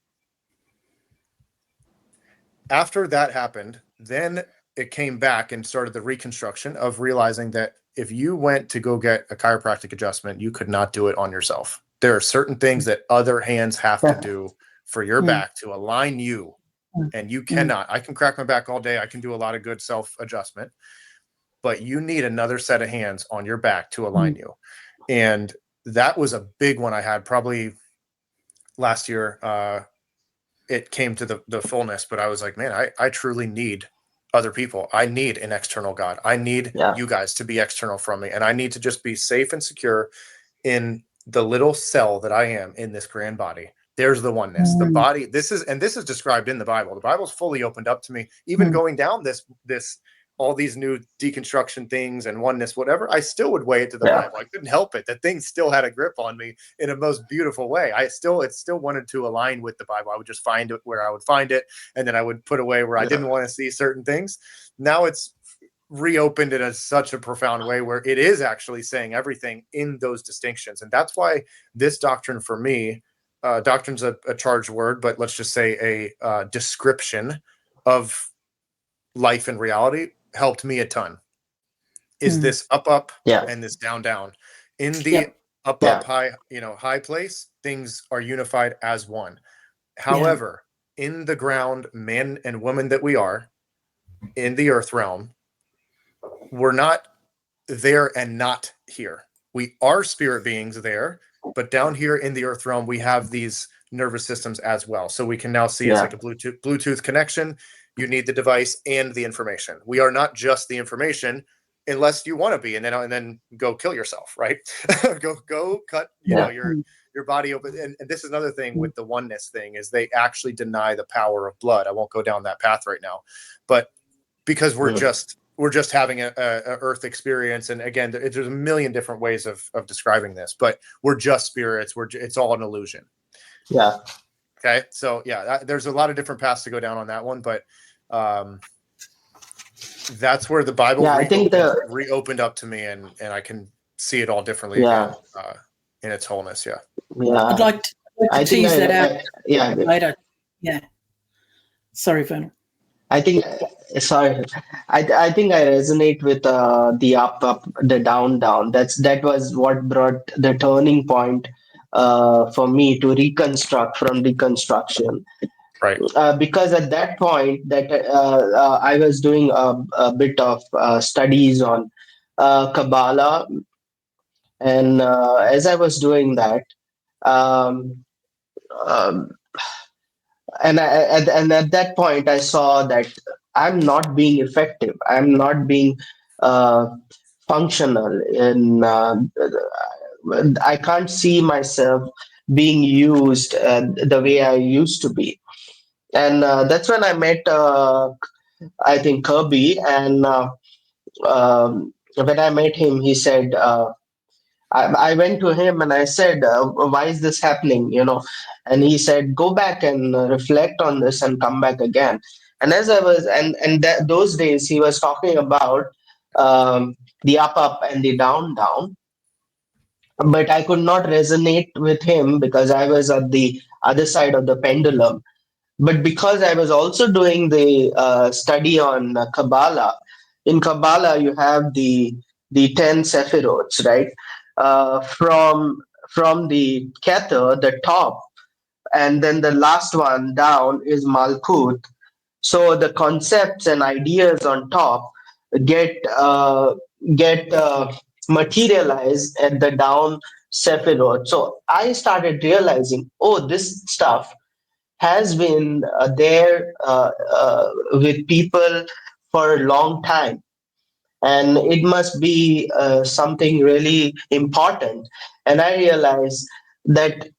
[SPEAKER 3] after that happened, then it came back and started the reconstruction of realizing that if you went to go get a chiropractic adjustment, you could not do it on yourself. There are certain things that other hands have to
[SPEAKER 4] Yeah.
[SPEAKER 3] do for your back to align you.
[SPEAKER 1] Mm.
[SPEAKER 3] And you
[SPEAKER 1] Mm.
[SPEAKER 3] cannot. I can crack my back all day. I can do a lot of good self adjustment, but you need another set of hands on your back to align you. And that was a big one I had probably last year. It came to the fullness, but I was like, man, I truly need other people. I need an external God. I need
[SPEAKER 4] Yeah.
[SPEAKER 3] you guys to be external from me. And I need to just be safe and secure in the little cell that I am in this grand body. There's the oneness, the body. This is described in the Bible. The Bible's fully opened up to me, even going down this all these new deconstruction things and oneness, whatever. I still would weigh it to the
[SPEAKER 4] Yeah.
[SPEAKER 3] Bible. I couldn't help it. That thing still had a grip on me in a most beautiful way. It still wanted to align with the Bible. I would just find it where I would find it, and then I would put away where I didn't want to see certain things. Now it's reopened it in such a profound way where it is actually saying everything in those distinctions. And that's why this doctrine for me doctrine's a charged word, but let's just say a description of life and reality helped me a ton. Is this up,
[SPEAKER 4] Yeah.
[SPEAKER 3] and this down. In the
[SPEAKER 1] Yep.
[SPEAKER 3] up,
[SPEAKER 4] Yeah.
[SPEAKER 3] high place, things are unified as one. However, in the ground, man and woman that we are, in the earth realm, we're not there and not here. We are spirit beings there, but down here in the earth realm, we have these nervous systems as well. So we can now see it's like a Bluetooth connection. You need the device and the information. We are not just the information, unless you want to be, and then go kill yourself, right? go cut your body open. And this is another thing with the oneness thing, is they actually deny the power of blood. I won't go down that path right now, but because we're just having a earth experience, and again, there's a million different ways of describing this, but we're just spirits. It's all an illusion.
[SPEAKER 4] Yeah.
[SPEAKER 3] Okay. So there's a lot of different paths to go down on that one, but that's where the Bible reopened up to me, and I can see it all differently again, in its wholeness. Yeah.
[SPEAKER 1] I'd like to tease that out later. Yeah. Sorry, Vernal.
[SPEAKER 4] I think I think I resonate with the up, the down. That was what brought the turning point for me to reconstruct from deconstruction.
[SPEAKER 3] Right.
[SPEAKER 4] Because at that point that I was doing a bit of studies on Kabbalah, and as I was doing that, um, um, and at that point I saw that I'm not being effective. I'm not being uh, functional. In I can't see myself being used the way I used to be. And that's when I met, I think, Kirby. And when I met him, he said, I went to him and I said, why is this happening? And he said, go back and reflect on this and come back again. And as I was, those days he was talking about the up and the down. But I could not resonate with him because I was at the other side of the pendulum. But because I was also doing the study on Kabbalah, in Kabbalah you have the 10 sephiroths, right? From the Kether, the top, and then the last one down is Malkuth. So the concepts and ideas on top get materialized at the down sephiroth. So I started realizing, oh, this stuff has been there with people for a long time, and it must be something really important. And I realized that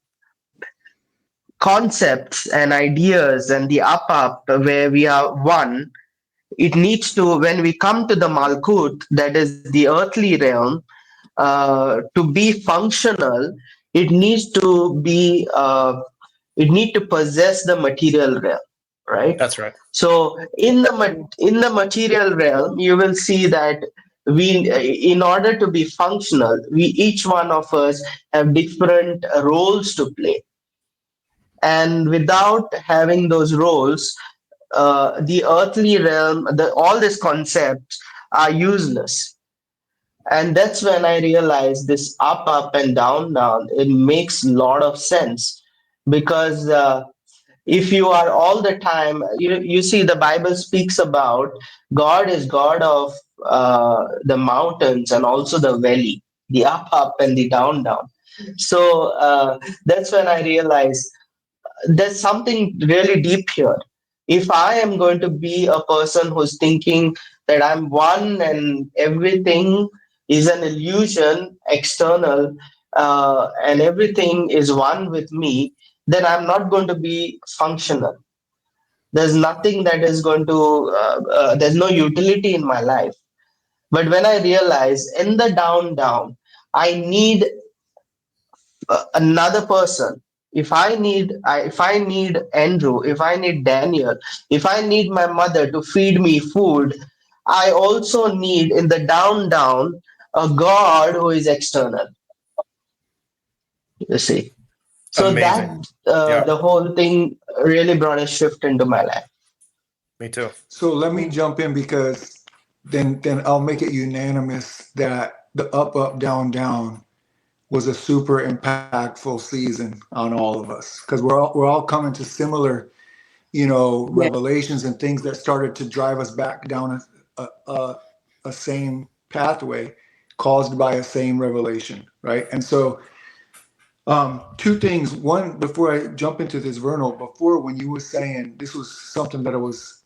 [SPEAKER 4] concepts and ideas and the up where we are one, it needs to, when we come to the Malkut, that is the earthly realm, to be functional, it needs to be it need to possess the material realm, right?
[SPEAKER 3] That's right.
[SPEAKER 4] So in the material realm, you will see that we, in order to be functional, we, each one of us, have different roles to play, and without having those roles, the earthly realm, all these concepts are useless. And that's when I realized this up and down, it makes a lot of sense. Because if you are all the time, you see the Bible speaks about God is God of the mountains and also the valley, the up and the down. So that's when I realized there's something really deep here. If I am going to be a person who's thinking that I'm one and everything is an illusion, external, and everything is one with me, then I'm not going to be functional. There's nothing that is going to, there's no utility in my life. But when I realize in the down, I need another person. If I need Andrew, if I need Daniel, if I need my mother to feed me food, I also need in the down a God who is external. You see. So that
[SPEAKER 3] Amazing. Yeah,
[SPEAKER 4] the whole thing really brought a shift into my life.
[SPEAKER 3] me too.
[SPEAKER 2] So let me jump in because then I'll make it unanimous that the up, up, down, down was a super impactful season on all of us because we're all coming to similar,
[SPEAKER 1] Yeah.
[SPEAKER 2] revelations and things that started to drive us back down a same pathway caused by a same revelation, right? And so two things. One, before I jump into this, Vernal, before when you were saying this was something that I was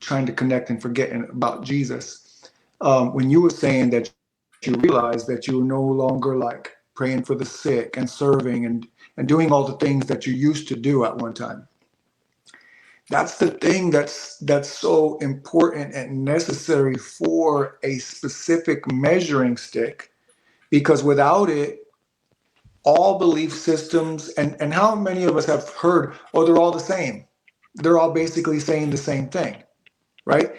[SPEAKER 2] trying to connect and forgetting about Jesus, when you were saying that you realized that you were no longer like praying for the sick and serving and doing all the things that you used to do at one time. That's the thing that's so important and necessary for a specific measuring stick, because without it, all belief systems and how many of us have heard, oh, they're all the same. They're all basically saying the same thing, right?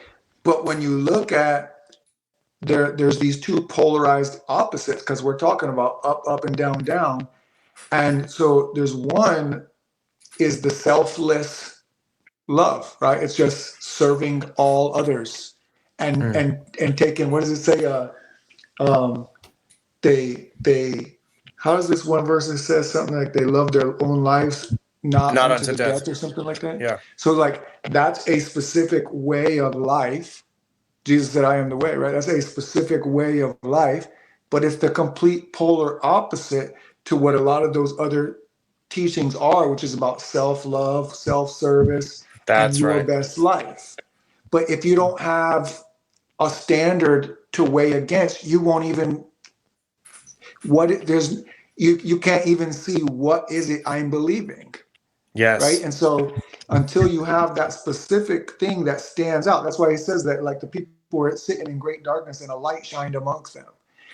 [SPEAKER 2] But when you look at there's these two polarized opposites because we're talking about up, up, and down, down. And so there's one is the selfless love, right? It's just serving all others and
[SPEAKER 3] Mm.
[SPEAKER 2] and taking, what does it say? Um, they how does this one verse that says something like they love their own lives not
[SPEAKER 3] Not
[SPEAKER 2] unto
[SPEAKER 3] unto
[SPEAKER 2] the
[SPEAKER 3] death.
[SPEAKER 2] death or something like that?
[SPEAKER 3] Yeah.
[SPEAKER 2] So like that's a specific way of life. Jesus said, I am the way, right? That's a specific way of life, but it's the complete polar opposite to what a lot of those other teachings are, which is about self-love, self-service, and
[SPEAKER 3] That's
[SPEAKER 2] your
[SPEAKER 3] right.
[SPEAKER 2] best life. But if you don't have a standard to weigh against, you won't even you can't even see what is it I'm believing, right?
[SPEAKER 3] Yes.
[SPEAKER 2] And so until you have that specific thing that stands out, that's why he says that like the people were sitting in great darkness and a light shined amongst them.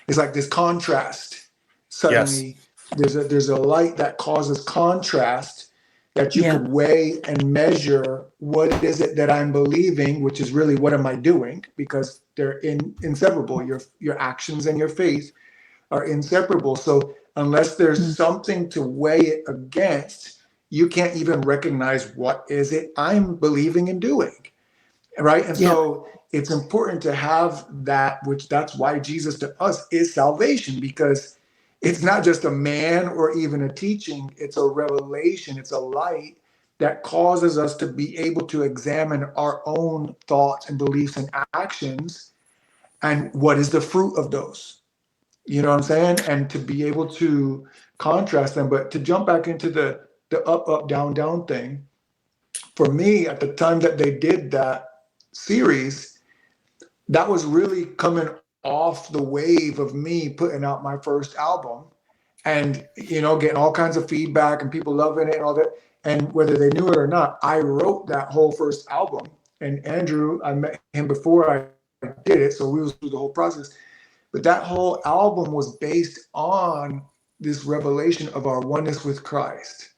[SPEAKER 2] It's like this contrast.
[SPEAKER 3] Yes.
[SPEAKER 2] Suddenly there's a light that causes contrast that you
[SPEAKER 1] Yeah.
[SPEAKER 2] could weigh and measure what is it that I'm believing, which is really what am I doing? Because they're inseparable. Your actions and your faith are inseparable. So unless there's
[SPEAKER 1] Mm.
[SPEAKER 2] something to weigh it against, you can't even recognize what is it I'm believing and doing, right? And
[SPEAKER 1] Yeah.
[SPEAKER 2] so it's important to have that, which that's why Jesus to us is salvation, because it's not just a man or even a teaching, it's a revelation, it's a light that causes us to be able to examine our own thoughts and beliefs and actions and what is the fruit of those. You know what I'm saying? And to be able to contrast them, but to jump back into the up, up, down, down thing, for me, at the time that they did that series, that was really coming off the wave of me putting out my first album and, getting all kinds of feedback and people loving it and all that. And whether they knew it or not, I wrote that whole first album. And Andrew, I met him before I did it. So we was through the whole process. But that whole album was based on this revelation of our oneness with Christ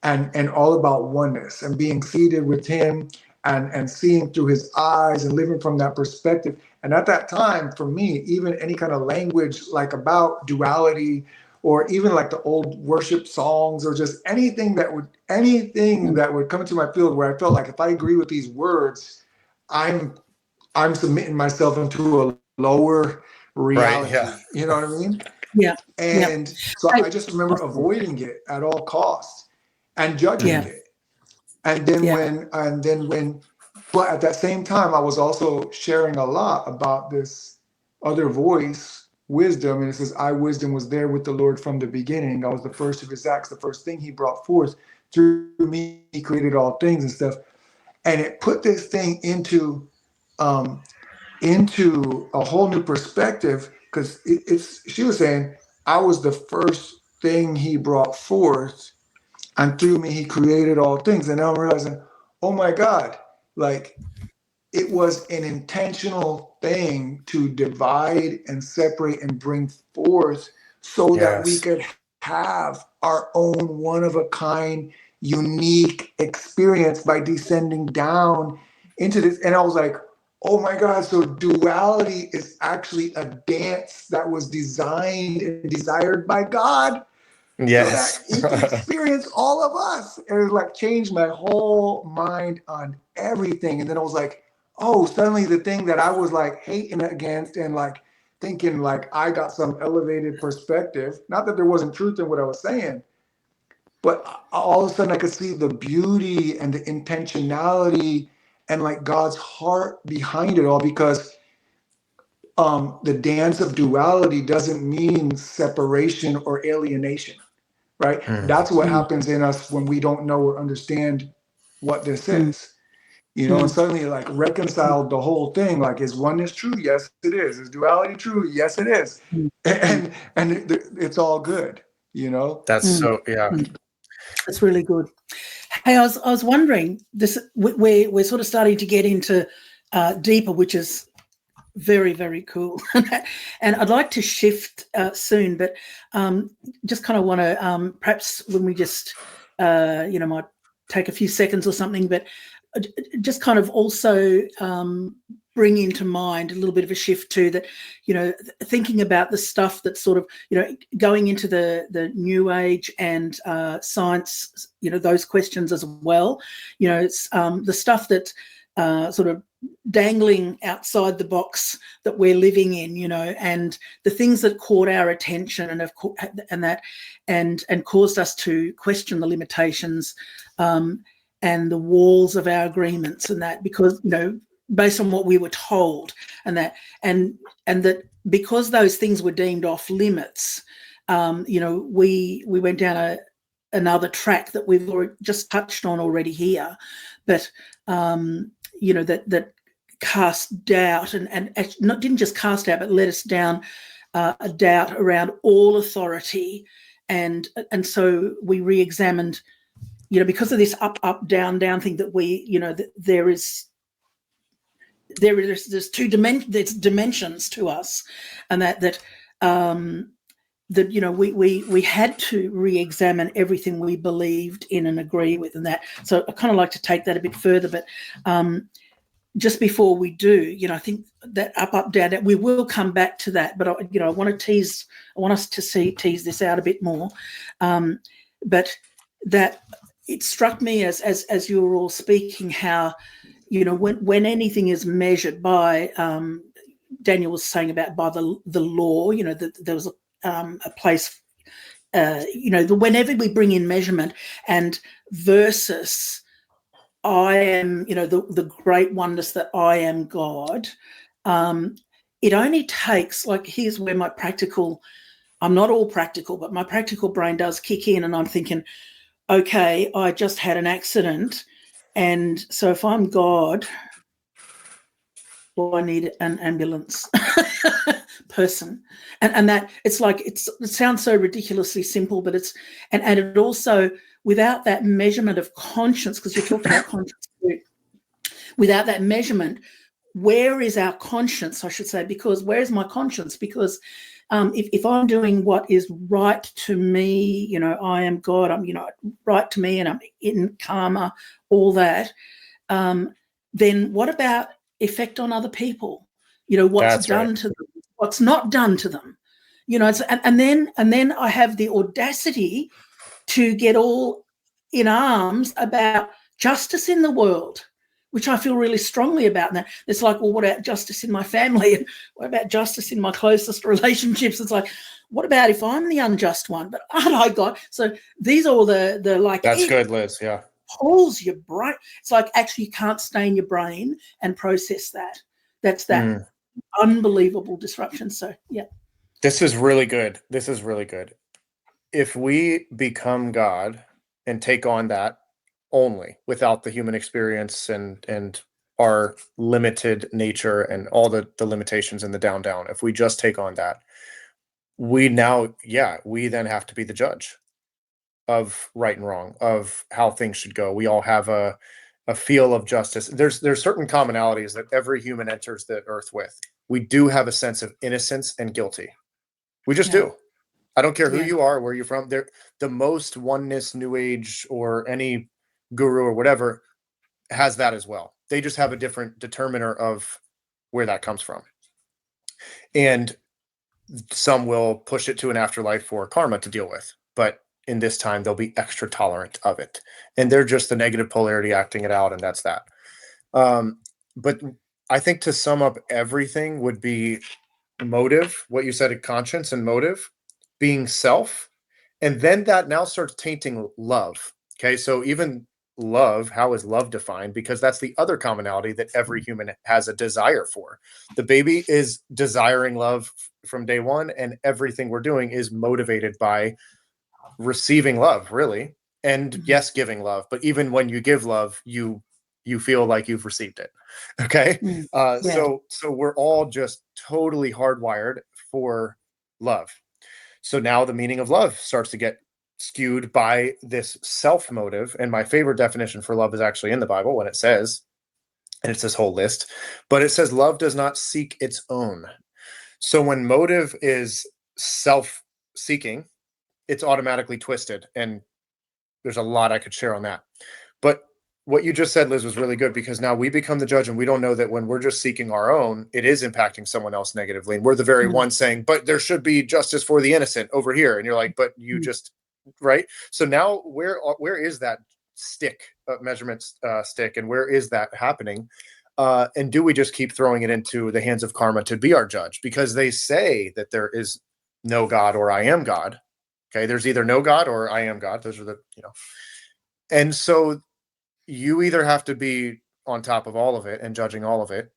[SPEAKER 2] and all about oneness and being seated with him and seeing through his eyes and living from that perspective. And at that time, for me, even any kind of language like about duality or even like the old worship songs or just anything that would come into my field where I felt like if I agree with these words, I'm submitting myself into a lower
[SPEAKER 3] Right. Yeah.
[SPEAKER 2] reality. You know what I mean?
[SPEAKER 1] Yeah. Yeah.
[SPEAKER 2] And so
[SPEAKER 1] Hey,
[SPEAKER 2] I just remember avoiding it at all costs and judging
[SPEAKER 1] yeah.
[SPEAKER 2] it. And then
[SPEAKER 1] Yeah.
[SPEAKER 2] but at that same time, I was also sharing a lot about this other voice, wisdom. And it says, I, wisdom, was there with the Lord from the beginning. I was the first of his acts, the first thing he brought forth. Through me, he created all things and stuff. And it put this thing into a whole new perspective because she was saying I was the first thing he brought forth and through me he created all things, and now I'm realizing, oh my God, like it was an intentional thing to divide and separate and bring forth so that we
[SPEAKER 3] Yes.
[SPEAKER 2] could have our own one of a kind unique experience by descending down into this. And I was like, oh my God, so duality is actually a dance that was designed and desired by God, so that
[SPEAKER 3] Yes.
[SPEAKER 2] he can experience all of us. And it like changed my whole mind on everything. And then I was like, oh, suddenly the thing that I was like hating against and like thinking like I got some elevated perspective, not that there wasn't truth in what I was saying, but all of a sudden I could see the beauty and the intentionality and like God's heart behind it all, because the dance of duality doesn't mean separation or alienation, right?
[SPEAKER 3] Mm.
[SPEAKER 2] That's what
[SPEAKER 1] Mm,
[SPEAKER 2] happens in us when we don't know or understand what this
[SPEAKER 1] mm,
[SPEAKER 2] is, you know, and
[SPEAKER 1] mm,
[SPEAKER 2] suddenly like reconciled the whole thing. Like, is oneness true? Yes, it is. Is duality true? Yes, it is.
[SPEAKER 1] mm, mm,
[SPEAKER 2] And it's all good, you know?
[SPEAKER 3] That's
[SPEAKER 1] mm,
[SPEAKER 3] so, yeah.
[SPEAKER 1] mm. That's really good. Hey, I was wondering, this we're sort of starting to get into deeper, which is very, very cool. And I'd like to shift soon, but just kind of want to perhaps when we just might take a few seconds or something, but just kind of also bring into mind a little bit of a shift too, that, you know, thinking about the stuff that's sort of, you know, going into the new age and science, you know, those questions as well. You know, it's the stuff that sort of dangling outside the box that we're living in, you know, and the things that caught our attention and caused us to question the limitations and the walls of our agreements, and that, because, you know, based on what we were told, and that because those things were deemed off limits, you know, we went down another track that we've already just touched on already here, but you know, that cast doubt and didn't just cast doubt, but led us down a doubt around all authority, and so we re-examined, you know, because of this up down thing, that we, you know, that there's there's dimensions to us, and that you know, we had to re-examine everything we believed in and agree with, and that. So I kind of like to take that a bit further, but just before we do, you know, I think that up down, we will come back to that, but you know, I want us to tease this out a bit more, but that it struck me as you were all speaking, how, you know, when anything is measured by, Daniel was saying about by the law, you know, that there was a place, you know, whenever we bring in measurement and versus I am, you know, the great oneness that I am God, it only takes, like, here's where my practical, I'm not all practical, but my practical brain does kick in, and I'm thinking, okay, I just had an accident, and so if I'm God, well, I need an ambulance person, and that, it's like, it sounds so ridiculously simple, but it's, and it also, without that measurement of conscience, because you talked about conscience too, without that measurement, where is our conscience, I should say, because where is my conscience? Because if I'm doing what is right to me, you know, I am God, I'm, you know, right to me, and I'm in karma, all that, then what about effect on other people? You know, what's
[SPEAKER 3] That's
[SPEAKER 1] done
[SPEAKER 3] right.
[SPEAKER 1] to them, what's not done to them, you know, and then I have the audacity to get all in arms about justice in the world, which I feel really strongly about. Now, it's like, well, what about justice in my family? And what about justice in my closest relationships? It's like, what about if I'm the unjust one? But aren't I God? So these are all the like,
[SPEAKER 3] That's
[SPEAKER 1] it
[SPEAKER 3] good, Liz. Yeah.
[SPEAKER 1] pulls your brain. It's like, actually, you can't stay in your brain and process that. That's that unbelievable disruption. So, yeah.
[SPEAKER 3] This is really good. This is really good. If we become God and take on that only without the human experience and our limited nature and all the limitations and the down, if we just take on that, we then have to be the judge of right and wrong, of how things should go. We all have a feel of justice. There's certain commonalities that every human enters the earth with. We do have a sense of innocence and guilty. We just do. I don't care who you are, where you're from. The most oneness, new age, or any guru or whatever has that as well. They just have a different determiner of where that comes from. And some will push it to an afterlife for karma to deal with. But in this time, they'll be extra tolerant of it. And they're just the negative polarity acting it out, and that's that. But I think to sum up everything would be motive, what you said, conscience and motive, being self, and then that now starts tainting love. Okay, so even love, how is love defined? Because that's the other commonality that every human has a desire for. The baby is desiring love from day one, and everything we're doing is motivated by receiving love, really. And yes, giving love, but even when you give love, you feel like you've received it. Okay. So we're all just totally hardwired for love. So now the meaning of love starts to get skewed by this self motive. And my favorite definition for love is actually in the Bible, when it says, and it's this whole list, but it says love does not seek its own. So when motive is self seeking, it's automatically twisted. And there's a lot I could share on that. But what you just said, Liz, was really good, because now we become the judge, and we don't know that when we're just seeking our own, it is impacting someone else negatively. And we're the very one saying, but there should be justice for the innocent over here. And you're like, but you just, right? So now where is that stick, measurement stick, and where is that happening? And do we just keep throwing it into the hands of karma to be our judge? Because they say that there is no God or I am God. Okay, there's either no God or I am God. Those are the, and so you either have to be on top of all of it and judging all of it,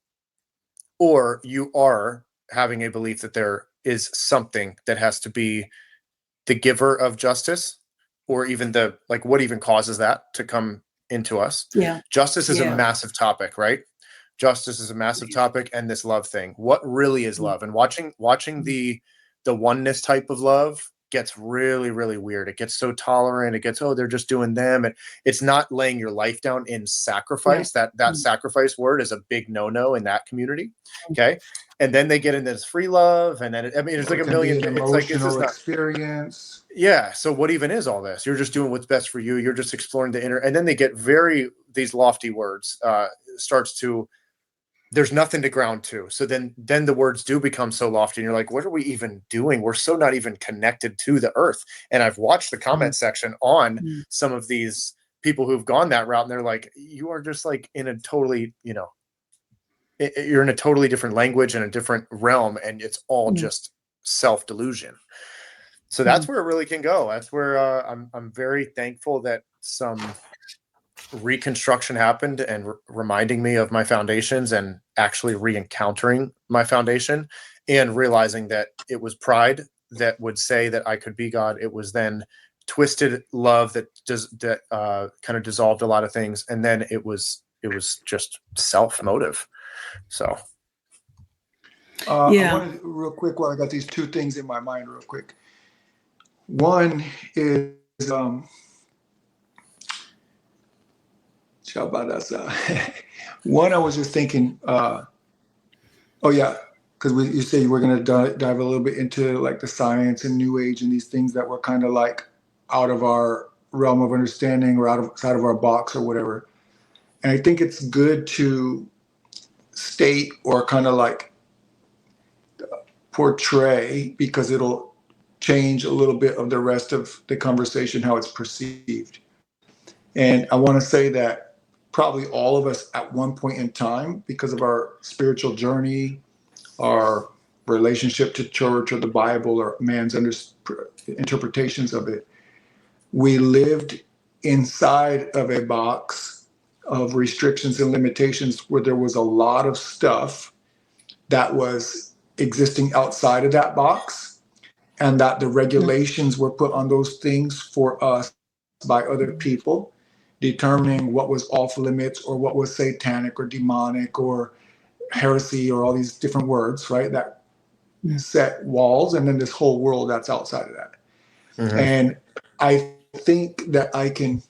[SPEAKER 3] or you are having a belief that there is something that has to be the giver of justice, or even the, like, what even causes that to come into us.
[SPEAKER 1] Yeah.
[SPEAKER 3] Justice is a massive topic, right? Justice is a massive topic, and this love thing. What really is love? And watching the oneness type of love gets really, really weird. It gets so tolerant. It gets, oh, they're just doing them. And it's not laying your life down in sacrifice. That sacrifice word is a big no-no in that community. Okay. And then they get into this free love. And then, it's like a million.
[SPEAKER 2] It's like, it's just experience.
[SPEAKER 3] Yeah. So what even is all this? You're just doing what's best for you. You're just exploring the inner, and then they get these lofty words, there's nothing to ground to. So then the words do become so lofty, and you're like, what are we even doing? We're so not even connected to the earth. And I've watched the comment section on some of these people who've gone that route, and they're like, you are just like in a totally, you're in a totally different language and a different realm, and it's all just self-delusion. So that's where it really can go. That's where I'm very thankful that some reconstruction happened, and reminding me of my foundations, and actually re-encountering my foundation, and realizing that it was pride that would say that I could be God. It was then twisted love that kind of dissolved a lot of things, and then it was just self motive. So
[SPEAKER 2] I wanted real quick, while I got these two things in my mind real quick. One is one, I was just thinking, because you say you were going to dive a little bit into like the science and New Age and these things that were kind of like out of our realm of understanding, or outside of our box or whatever. And I think it's good to state, or kind of like portray, because it'll change a little bit of the rest of the conversation, how it's perceived. And I want to say that probably all of us at one point in time, because of our spiritual journey, our relationship to church or the Bible or man's interpretations of it, we lived inside of a box of restrictions and limitations, where there was a lot of stuff that was existing outside of that box, and that the regulations were put on those things for us by other people, determining what was off limits, or what was satanic or demonic or heresy, or all these different words, right? That set walls, and then this whole world that's outside of that. And I think that I can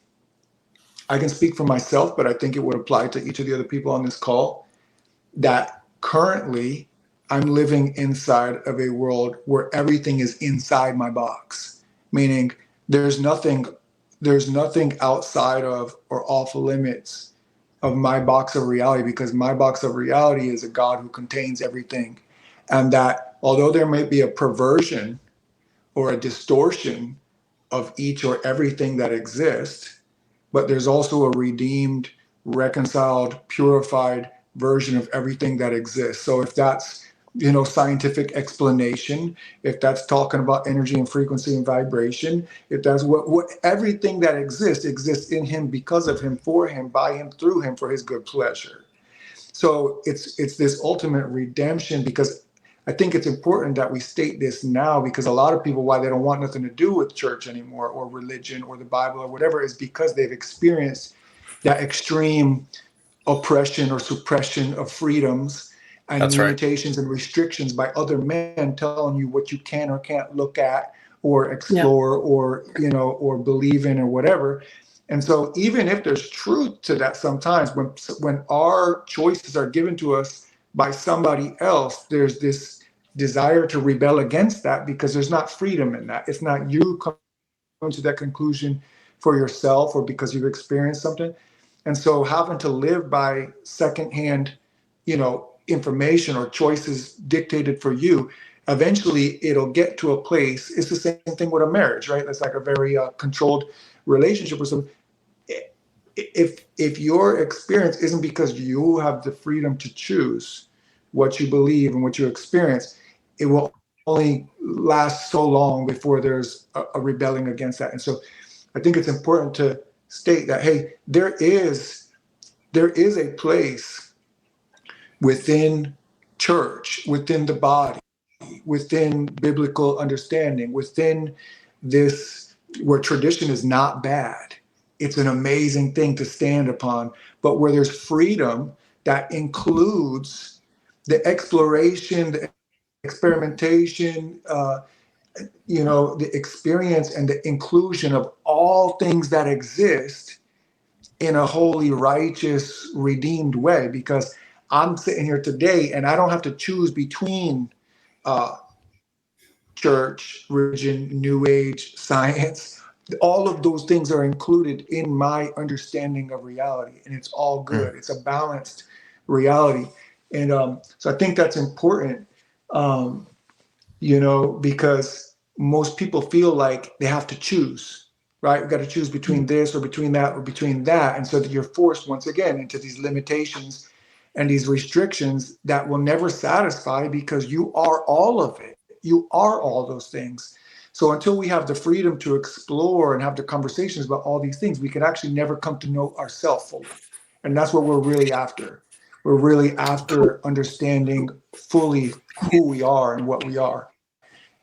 [SPEAKER 2] speak for myself, but I think it would apply to each of the other people on this call, that currently I'm living inside of a world where everything is inside my box, meaning there's nothing outside of or off limits of my box of reality, because my box of reality is a God who contains everything. And that although there may be a perversion or a distortion of each or everything that exists, but there's also a redeemed, reconciled, purified version of everything that exists. So if that's, scientific explanation, if that's talking about energy and frequency and vibration, if that's what everything that exists in him, because of him, for him, by him, through him, for his good pleasure. So it's this ultimate redemption, because I think it's important that we state this now, because a lot of people, why they don't want nothing to do with church anymore, or religion, or the Bible, or whatever, is because they've experienced that extreme oppression or suppression of freedoms and
[SPEAKER 3] That's right.
[SPEAKER 2] limitations and restrictions by other men, telling you what you can or can't look at or
[SPEAKER 1] Yeah.
[SPEAKER 2] explore or or believe in or whatever. And so even if there's truth to that, sometimes when our choices are given to us by somebody else, there's this desire to rebel against that, because there's not freedom in that. It's not you coming to that conclusion for yourself or because you've experienced something. And so having to live by secondhand, information or choices dictated for you, eventually it'll get to a place. It's the same thing with a marriage, right? That's like a very controlled relationship or something. If your experience isn't because you have the freedom to choose what you believe and what you experience, it will only last so long before there's a rebelling against that. And so I think it's important to state that, hey, there is a place within church, within the body, within biblical understanding, within this, where tradition is not bad. It's an amazing thing to stand upon, but where there's freedom that includes the exploration, the experimentation, the experience and the inclusion of all things that exist in a holy, righteous, redeemed way. Because I'm sitting here today and I don't have to choose between church, religion, new age, science. All of those things are included in my understanding of reality, and it's all good. It's a balanced reality. And so I think that's important, because most people feel like they have to choose, right? We've got to choose between this or between that or between that. And so that you're forced once again into these limitations and these restrictions that will never satisfy, because you are all of it. You are all those things. So until we have the freedom to explore and have the conversations about all these things, we can actually never come to know ourselves fully. And that's what we're really after. We're really after understanding fully who we are and what we are.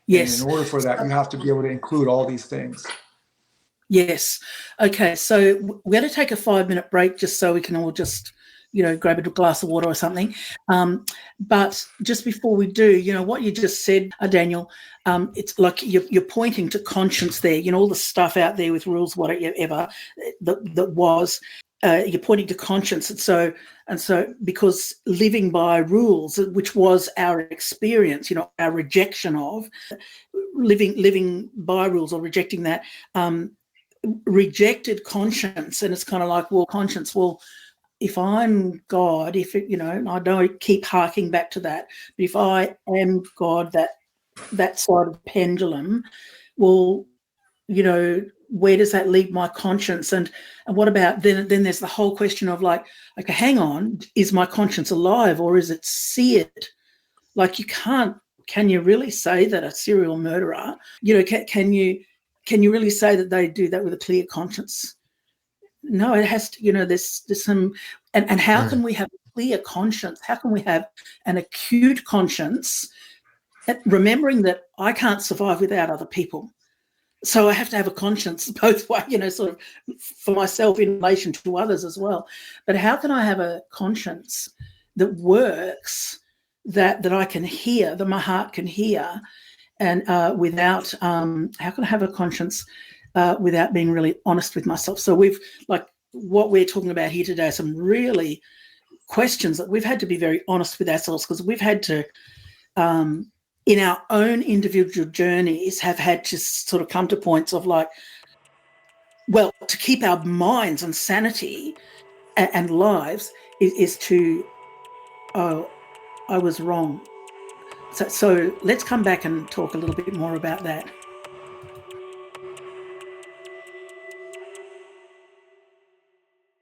[SPEAKER 1] Yes.
[SPEAKER 2] And in order for that, you have to be able to include all these things.
[SPEAKER 1] Yes. Okay. So we're going to take a 5-minute break just so we can all just, grab a glass of water or something. But just before we do, what you just said, Daniel, it's like you're pointing to conscience there, all the stuff out there with rules, whatever that was, you're pointing to conscience. And so because living by rules, which was our experience, our rejection of living by rules or rejecting that, rejected conscience. And it's kind of like, well, conscience, if I'm God, I don't keep harking back to that, but if I am God, that side of the pendulum, well, where does that leave my conscience? And what about then there's the whole question of like, okay, hang on, is my conscience alive or is it seared? Like can you really say that a serial murderer, can you really say that they do that with a clear conscience? No, it has to, there's some, and how can we have a clear conscience? How can we have an acute conscience, remembering that I can't survive without other people? So I have to have a conscience both ways, sort of for myself in relation to others as well. But how can I have a conscience that works, that I can hear, that my heart can hear, and without, how can I have a conscience without being really honest with myself? So what we're talking about here today are some really questions that we've had to be very honest with ourselves, because we've had to, in our own individual journeys, have had to sort of come to points of like, well, to keep our minds and sanity and lives is to, oh, I was wrong. So let's come back and talk a little bit more about that.